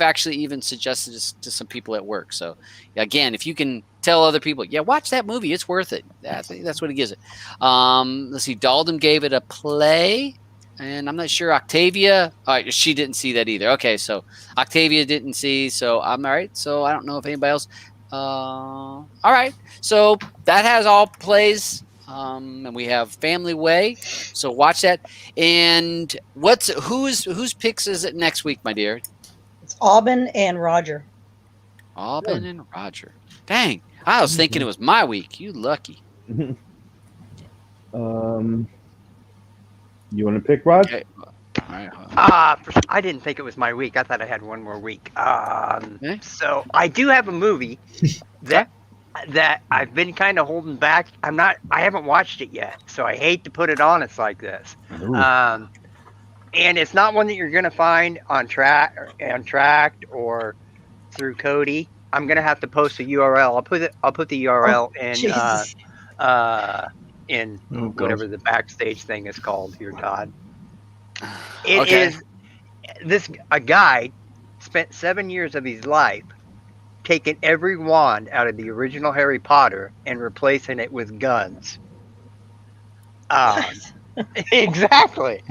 actually even suggested this to some people at work. So again, if you can tell other people, yeah, watch that movie, it's worth it. That's what it gives it. Let's see, Dalton gave it a play, and I'm not sure Octavia. She didn't see that either. Okay, so Octavia didn't see. So I'm all right. So I don't know if anybody else. All right. So that has all plays. And we have Family Way, so watch that. And whose picks is it next week, my dear? It's Aubin and Roger. Aubin and Roger. Dang, I was thinking it was my week. You lucky. You want to pick Rod? Okay. All right. I didn't think it was my week. I thought I had one more week. So I do have a movie that I've been kind of holding back. I haven't watched it yet, so I hate to put it on us like this. And it's not one that you're going to find on Trakt or through Cody. I'm going to have to post a URL. I'll put the URL in whatever the backstage thing is called here, Todd. It is a guy spent 7 years of his life taking every wand out of the original Harry Potter and replacing it with guns. Exactly.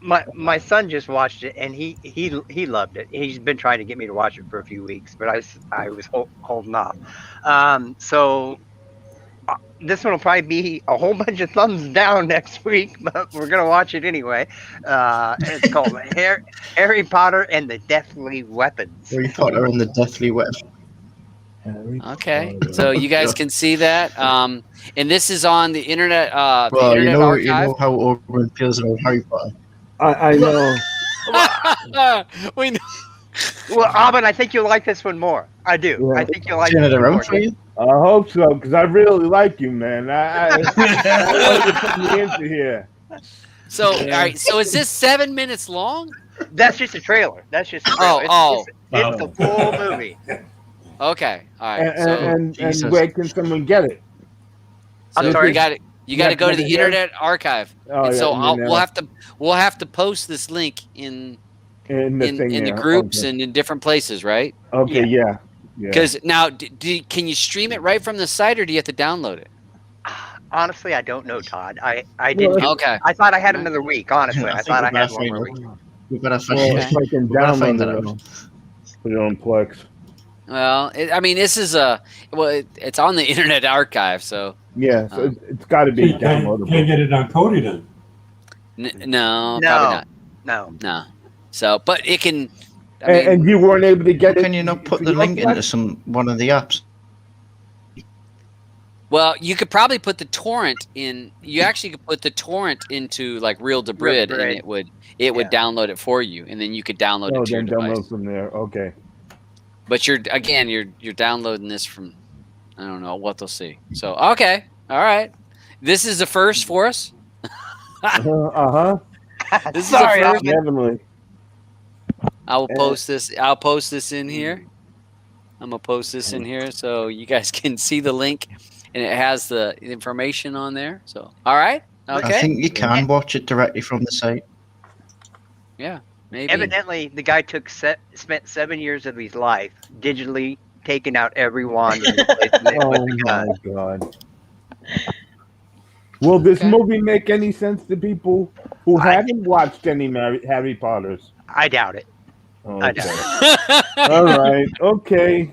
My son just watched it and he loved it. He's been trying to get me to watch it for a few weeks, but I was holding off. So this one will probably be a whole bunch of thumbs down next week, but we're gonna watch it anyway. It's called Harry Potter and the Deathly Weapons. Harry Potter and the Deathly Weapons. Okay, so you guys can see that, and this is on the internet. Well, Internet you know how Owen feels about Harry Potter. I know. We know. Well, Aubin, I think you'll like this one more. I do. Yeah. I think you'll like Turn it it more. around for you? I hope so, because I really like you, man. I want you to put me into here. So, all right. So, is this 7 minutes long? That's just a trailer. That's just a trailer. It's the full movie. Okay. All right. And where can someone get it? So I'm sorry? you got to go to the Internet Archive. Oh, and so yeah, we'll have to post this link in the groups okay. and in different places, right? Okay, yeah. Because now, can you stream it right from the site, or do you have to download it? Honestly, I don't know, Todd. I didn't. Okay. I thought I had another week. Honestly, I thought I had one more week. We've got to find Well, if I can find download that it, out. put it on Plex. Well, this is it's on the Internet Archive, so Yeah, so it's got to be You can't downloadable. get it on Cody then. no, probably not. No. No. So, but it can. I mean, and you weren't able to get it. Can you not put for the your link collection? into one of the apps? well, you could probably put the torrent in. You actually could put the torrent into like Real to Brid, and Brid. it would Yeah. download it for you, and then you could download Oh, it to your then device. download from there. Okay. But you're downloading this from, I don't know what they'll see. So okay, all right, this is the first for us. Uh-huh. This Sorry, is the first. Definitely. I will post this. I'll post this in here. I'm gonna post this in here so you guys can see the link, and it has the information on there. So all right, okay, I think you can watch it directly from the site. yeah, maybe. Evidently, the guy spent 7 years of his life digitally taking out every wand and replacing it Oh with a my gun. God. Will this Okay. movie make any sense to people who haven't watched any Harry Potters? I doubt it. I Okay. doubt All right. Okay.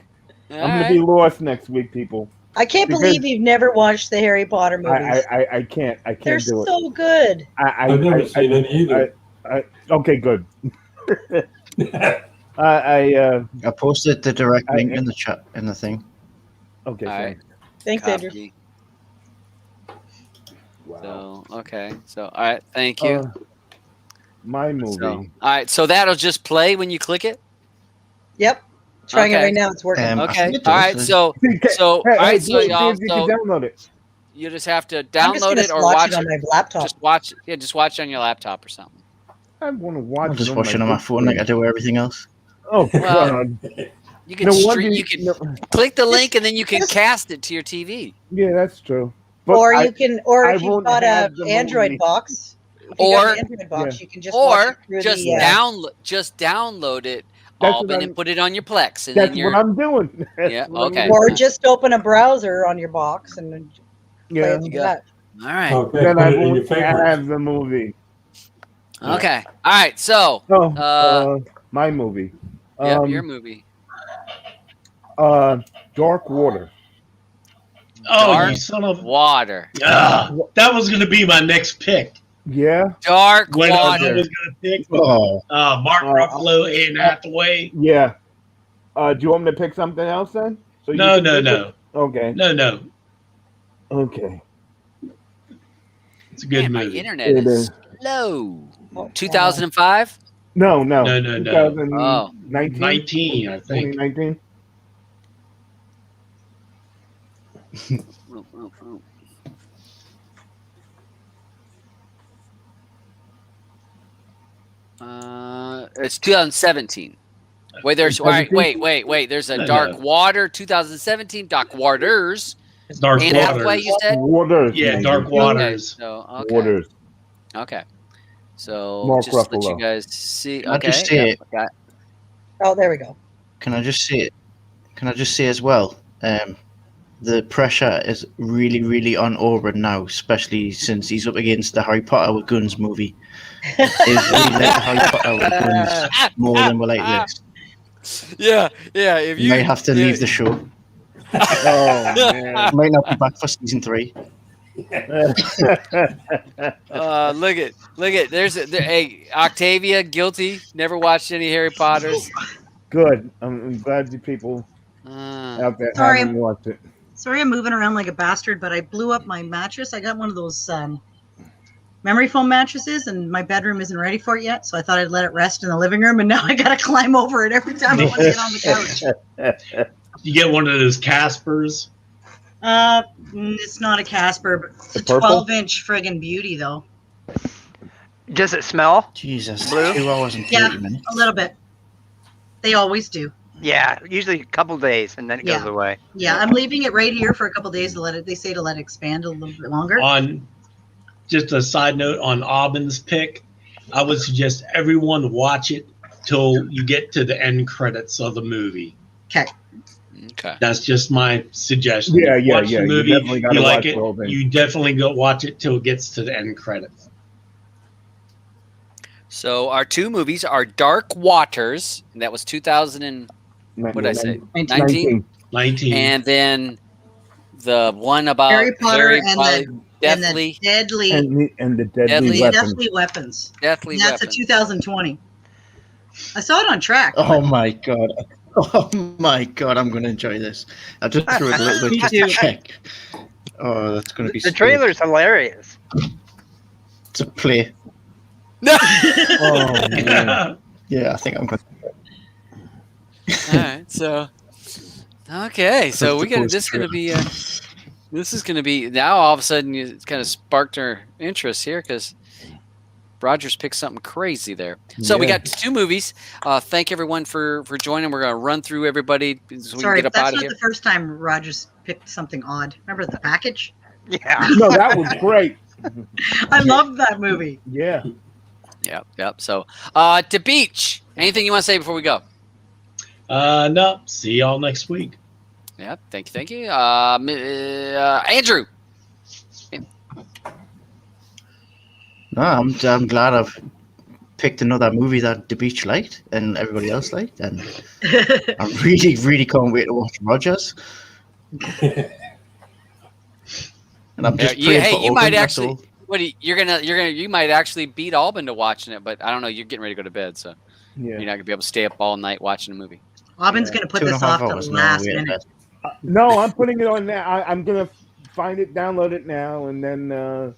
All I'm gonna right. be lost next week, people. I can't Because- believe you've never watched the Harry Potter movies. I can't. I They're can't do it. so good. I've never seen any either. Okay, good. I posted the direct link in the chat in the thing. Okay. All right. Thanks, Andrew. Copy. Wow. So okay. So all right. Thank you. My movie. So, all right. So that'll just play when you click it. Yep. Trying it Okay. right now. It's working. I Okay. think it All does, right. doesn't So all right. So see y'all. if you So can download it. you just have to I'm just download gonna it or watch watch it on it. my laptop. Just watch. Yeah. Just watch it on your laptop or something. I want to watch I'm it. just watching on my phone like I do everything else. Oh Well, God. You can No wonder stream. You can click the link and then you can cast it to your TV. Yeah, that's true. But Or I- you can, or I if you've won't got a have the Android movie. box, if you got Or- an Android box, you can just watch Or it through just the. download it That's all what in I'm- and put it on your Plex, and That's then you're what I'm doing. That's Yeah, what I'm okay. doing. Or just open a browser on your box and then play Yeah. it through that. all right. Okay, Then put I it in your won't favorites. have the movie. Okay. All right. So, Oh, my movie. yeah, your movie. Dark Water. Oh, Dark you son of. Water. That was going to be my next pick. Yeah. Dark When I Water. was going to pick Oh, Mark Ruffalo and Hathaway. Yeah. Do you want me to pick something else then? So No, you can no, pick no. it? Okay. No. Okay. It's a good Man, my movie. internet It is is. slow. 2005. No. No. 2019. 19, I think. 2019. It's 2017. Wait, there's all right. 17? Wait. There's a No, Dark no. Water 2017. Dark Waters. Dark And Hathaway, Waters. you said. Waters. Yeah, maybe. Dark Waters. So okay. Waters. Okay. So Mark just let you Ruffalo. guys see. I Okay. just see yeah, it. got- Oh, there we go. can I just say it? Can I just say as well? The pressure is really, really on Oren now, especially since he's up against the Harry Potter with guns movie. If we like Harry Potter with guns more than we like this, Yeah. If you might have to leave the show. Oh man. Might not be back for season 3. Look at. Hey, Octavia, guilty. Never watched any Harry Potters. Good. I'm glad you people out there Sorry. haven't watched it. Sorry, I'm moving around like a bastard, but I blew up my mattress. I got one of those memory foam mattresses, and my bedroom isn't ready for it yet. So I thought I'd let it rest in the living room, and now I got to climb over it every time I want to get on the couch. You get one of those Caspers. It's not a Casper, but it's a The purple? 12-inch friggin' beauty, though. Does it smell? Jesus, Blue? 2 hours and 30 Yeah, minutes. a little bit. They always do. Yeah, usually a couple days and then it goes Yeah. away. Yeah, I'm leaving it right here for a couple days to let it. They say to let it expand a little bit longer. On just a side note on Aubyn's pick, I would suggest everyone watch it till you get to the end credits of the movie. Okay. Okay. That's just my suggestion. Yeah. Watch You the movie. definitely gotta You like watch it. the whole thing. You definitely go watch it till it gets to the end credits. So our two movies are Dark Waters, and that was 2000 and what did I say? 19. 19. And then the one about Harry Potter and the Deathly Deadly And the deadly Deadly- weapons. Deathly Weapons. Deathly And that's Weapons. a 2020. I saw it on Trakt. Oh my god. Oh my god, I'm gonna enjoy this. I just threw it a little bit Me just too. to check. Oh, that's gonna be The sweet. trailer's hilarious. To play. No. Oh man. Yeah, I think I'm gonna. All right. So, okay. So That's we the got post this. Going to trailer. be. This is going to be now. All of a sudden, it's kind of sparked our interest here because Rogers picked something crazy there. So we Yeah. got 2 movies. Thank everyone for joining. We're going to run through everybody so we Sorry, can get up that's out of not here. the first time Rogers picked something odd. Remember the package? Yeah. No, that was great. I loved that movie. Yeah. Yep. So, to Beach. Anything you want to say before we go? No. See y'all next week. Yep. Thank you. Andrew. No, I'm glad I've picked another movie that the beach liked and everybody else liked, and I really, really can't wait to watch Rogers. And I'm just praying for you might Alden, that's actually. all. What you might actually beat Albin to watching it, but I don't know. You're getting ready to go to bed, so Yeah. you're not gonna be able to stay up all night watching a movie. Aubin's Yeah. going to put 2.5 this off to hours the now, last wait a minute. bit. No, I'm putting it on now. I'm gonna find it, download it now, and then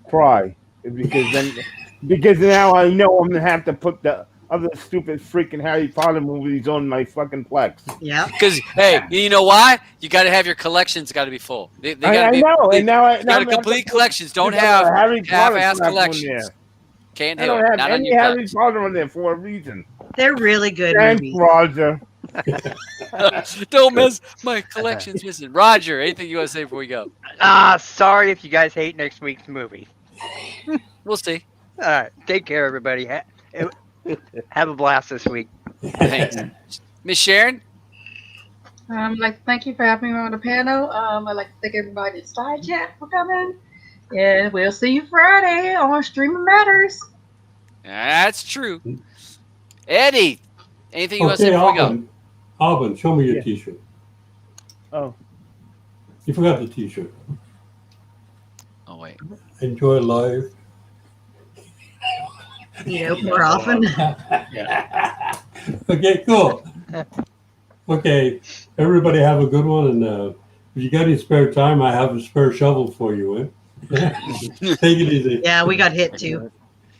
cry because now I know I'm gonna have to put the other stupid freaking Harry Potter movies on my fucking Plex. Yeah. Because hey, you know why? You got to have your collections. Got to be full. They got to I be. know, and now I You now got to complete collections. Don't there's have a Harry Potter half-ass crap on collections. there. Can't I do don't it. have Not on any your Harry Potter on there for a reason. They're really good Thanks, movies. Roger. Don't miss my collections missing. Roger, anything you want to say before we go? Sorry if you guys hate next week's movie. We'll see. All right. Take care, everybody. Have a blast this week. Thanks, Miss Sharon. I'd like to thank you for having me on the panel. I'd like to thank everybody in Side Chat for coming. And we'll see you Friday on Streaming Matters. That's true. Eddie, anything you want to say Okay, before we go? Alvin. Alvin, show me your Yeah. T-shirt. Oh, You forgot the T-shirt. Oh wait. Enjoy life. You know, more often. Okay, cool. Okay, everybody have a good one, and if you got any spare time, I have a spare shovel for you. Eh? Take it easy. Yeah, we got hit too.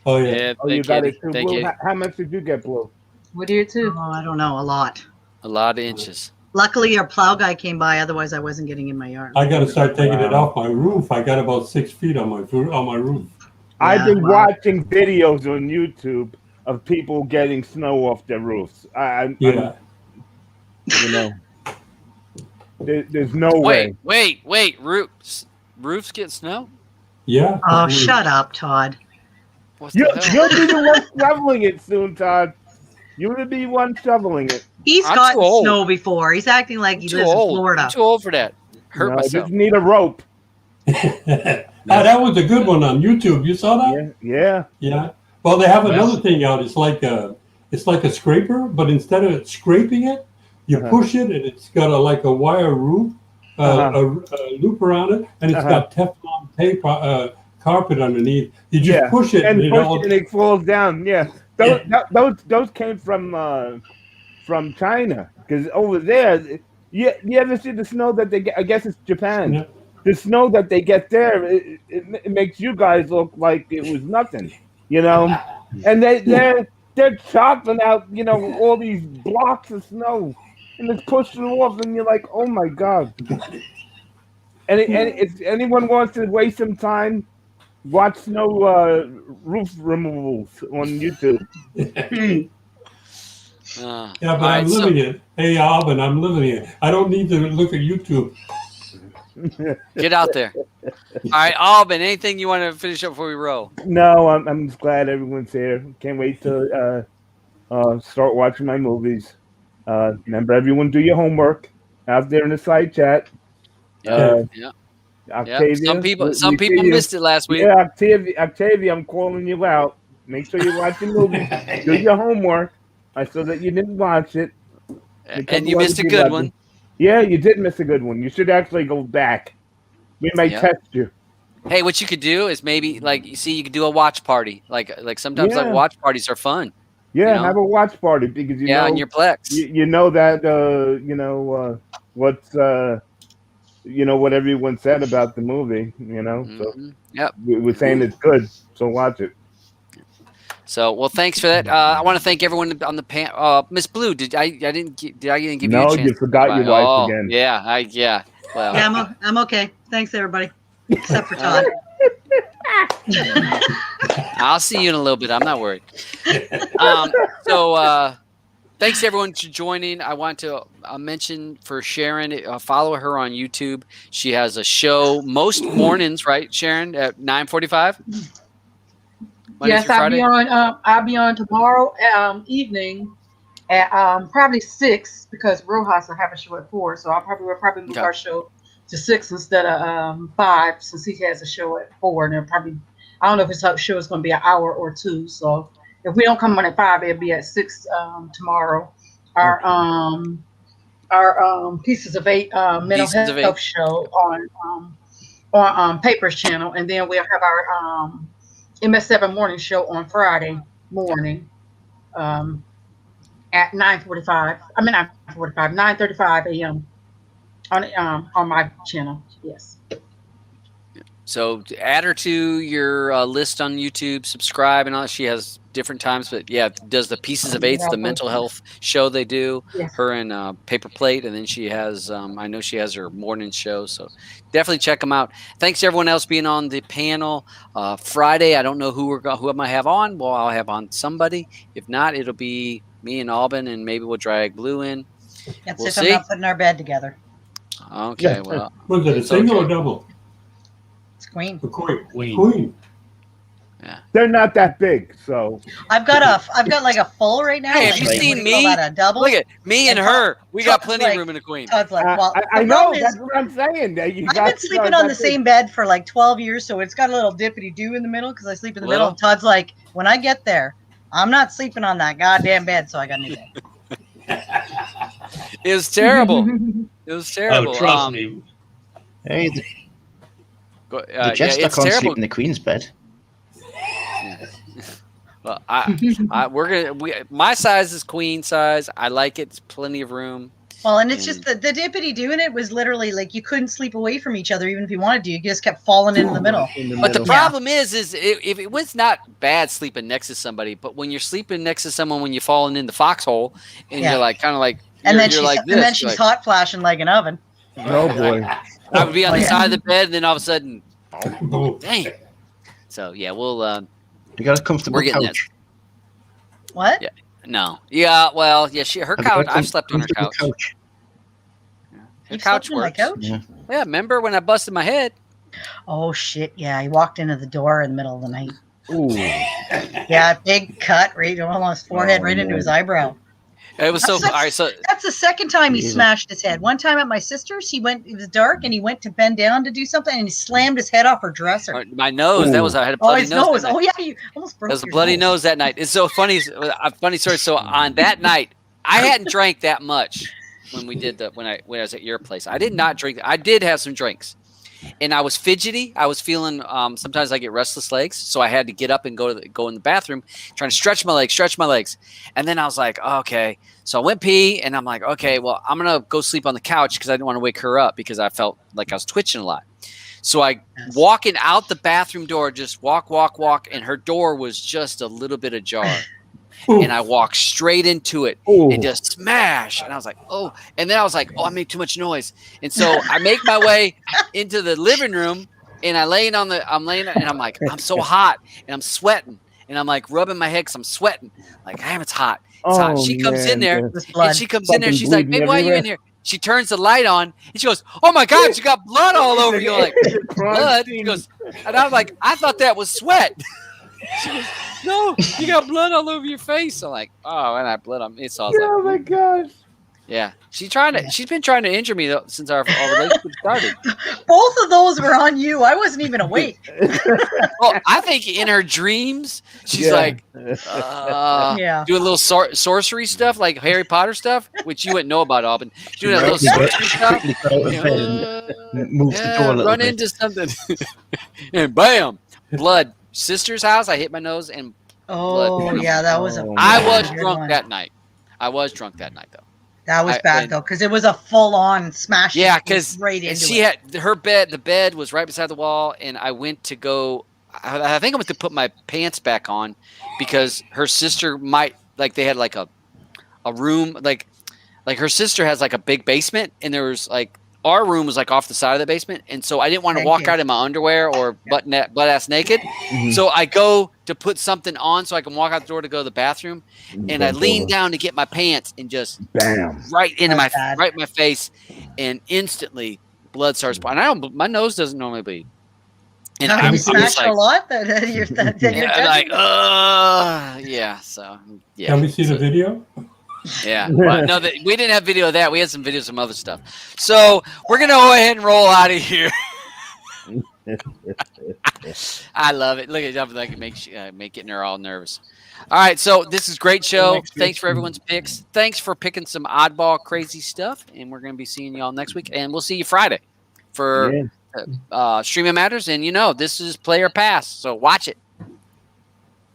Oh yeah. Yeah, oh, you thank got you. it too, Thank Blue. you. How much did you get, Blue? We did too. Oh, I don't know, a lot. A lot of inches. Luckily, our plow guy came by. Otherwise, I wasn't getting in my yard. I got to start taking it Wow. off my roof. I got about 6 feet on my roof. I've been wow. watching videos on YouTube of people getting snow off their roofs. Yeah. You know, there's no way. Wait. Roofs get snow? Yeah. Oh, shut up, Todd. What You'll the hell? be the one shoveling it soon, Todd. You're the one shoveling it. He's I'm gotten too old. snow before. He's acting like he Too lives in old. Florida. I'm too old for that. Hurt No, I myself. just need a rope. That was a good one on YouTube. You saw that? Yeah. Yeah. Well, they have another thing out. It's like a scraper, but instead of scraping it, you Uh-huh. push it, and it's got like a wire loop, a loop around it, and it's got Teflon tape, carpet underneath. You just push it, and and push it and it falls down. Yeah, those came from China, because over there, you ever see the snow that they get? I guess it's Japan. Yeah. The snow that they get there, it makes you guys look like it was nothing, you know. And they're chopping out, you know, all these blocks of snow, and it's pushing off, and you're like, oh my god. And if anyone wants to waste some time, watch snow roof removals on YouTube. Yeah, but all right, I'm so- living it. Hey, Alvin, I'm living it. I don't need to look at YouTube. Get out there. All right, Alvin, anything you want to finish up before we roll? No, I'm just glad everyone's here. Can't wait to start watching my movies. Remember, everyone, do your homework out there in the side chat. Yeah. Octavia, Some people we see you. missed it last week. Yeah, Octavia, I'm calling you out. Make sure you're watching movies. Do your homework. I saw that you didn't watch it. And you missed a good one. Yeah, you did miss a good one. You should actually go back. We may Yeah. test you. Hey, what you could do is maybe you could do a watch party. Like sometimes Yeah. watch parties are fun. Yeah, You know? have a watch party because you on know your Plex. you know that what's what everyone said about the movie. So Yep. we're saying it's good. So watch it. So, well, thanks for that. I want to thank everyone on the panel. Miss Blue, did I didn't give you a No, chance? you forgot your wife again. Yeah. Well, Yeah, I'm okay. Thanks, everybody, except for Todd. I'll see you in a little bit. I'm not worried. Thanks everyone for joining. I want to mention for Sharon, follow her on YouTube. She has a show most mornings, right, Sharon, at 9:45. Yes, I'll be on tomorrow evening at probably 6 because Rojas will have a show at 4, so we'll probably move our show to 6 instead of 5 since he has a show at 4, and they'll probably, I don't know if his show is going to be an hour or 2, so if we don't come on at 5, it'll be at 6 tomorrow. Our Pieces of 8 mental health show on Papers channel, and then we'll have our MS7 morning show on Friday morning at 9:45. I mean 9:35 a.m. on my channel. Yes. So add her to your list on YouTube, subscribe, and all. She has different times, but yeah, does the Pieces of 8, the mental health show they do. Yes. Her and Paper Plate, and then she has I know she has her morning show, so definitely check them out. Thanks to everyone else being on the panel. Friday, I don't know who I might have on. Well, I'll have on somebody. If not, it'll be me and Alban, and maybe we'll drag Blue in. That's we'll if see. I'm not putting our bed together. Okay, well, was it a single or double? It's Queen. A queen. Yeah. They're not that big, so I've got like a full right now. Hey, have you seen me? A double? Look at me and her. We got plenty of room in the Queen. Todd's like, well, I know that's what I'm saying. I've been sleeping on the same bed for like 12 years, so it's got a little dippity do in the middle because I sleep in the middle. And Todd's like, when I get there, I'm not sleeping on that goddamn bed, so I got a new bed. It was terrible. It was terrible. Oh, trust me. Hey, the Jester can't sleep in the Queen's bed. Well, my size is queen size. I like it. It's plenty of room. Well, and it's just the dippity doing it was literally like you couldn't sleep away from each other even if you wanted to. You just kept falling into the middle. But the problem is if it was not bad sleeping next to somebody, but when you're sleeping next to someone when you're falling in the foxhole and you're like kind of like and then she's hot flashing like an oven. Oh boy. I would be on the side of the bed, and then all of a sudden, dang. So yeah, we'll. You got a comfortable couch. What? Yeah. No. Yeah. Well. Yeah. Her couch. I've slept on her couch. Yeah. Her couch works. My couch? Yeah. Remember when I busted my head? Oh shit! Yeah, he walked into the door in the middle of the night. Ooh. Yeah, big cut right on his forehead, right into his eyebrow. It was so. That's the second time he smashed his head. One time at my sister's, it was dark, and he went to bend down to do something, and he slammed his head off her dresser. My nose. That was I had a bloody nose. Oh yeah, you almost broke. That was a bloody nose that night. It's so funny. A funny story. So on that night, I hadn't drank that much when we did when I was at your place. I did not drink. I did have some drinks, and I was fidgety. I was feeling. Sometimes I get restless legs, so I had to get up and go in the bathroom, trying to stretch my legs, and then I was like, oh, okay. So I went pee, and I'm like, okay, well, I'm gonna go sleep on the couch because I didn't want to wake her up because I felt like I was twitching a lot. So I walking out the bathroom door, just walk, and her door was just a little bit ajar. And I walked straight into it and just smash. And I was like, oh. And then I was like, oh, I made too much noise. And so I make my way into the living room and I'm laying and I'm like, I'm so hot and I'm sweating. And I'm like rubbing my head because I'm sweating. Like, damn, it's hot. It's hot. She comes in there and she's like, babe, why are you in here? She turns the light on and she goes, oh my God, you got blood all over you. I'm like, blood? She goes, and I was like, I thought that was sweat. She goes, no, you got blood all over your face. I'm like, oh, and I bled on me. So I was like, oh my gosh. Yeah, she's been trying to injure me since our relationship started. Both of those were on you. I wasn't even awake. Well, I think in her dreams, she's like, doing little sorcery stuff, like Harry Potter stuff, which you wouldn't know about, Alban. Doing that little sorcery stuff. Move the door a little into something, and bam, blood. Sister's house. I hit my nose and Oh yeah, that was a. I Oh, was good drunk one. that night. I was drunk that night though. That was I- bad and- though, because it was a full-on smash. Yeah, because right into she it. had her bed. The bed was right beside the wall, and I went to go. I think I went to put my pants back on because her sister might like they had like a room like her sister has like a big basement, and there was like our room was like off the side of the basement, and so I didn't want to Thank walk you. out in my underwear or butt ass naked. Mhm. So I go to put something on so I can walk out the door to go to the bathroom, and I Bent lean over. down to get my pants and just Bam. right into That's my bad. right in my face, and instantly blood starts pouring. My nose doesn't normally bleed, and How I'm, you I'm smashed just like, a lot that you're yeah, like yeah. So yeah. Can we see so, the video? Yeah. Well, no, we didn't have video of that. We had some videos of some other stuff. So we're gonna go ahead and roll out of here. I love it. Look at that, like it makes getting her all nervous. All right, so this is a great show. Thanks for everyone's picks. Thanks for picking some oddball crazy stuff, and we're gonna be seeing y'all next week, and we'll see you Friday for Yeah. Streaming Matters. And this is Player Pass, so watch it.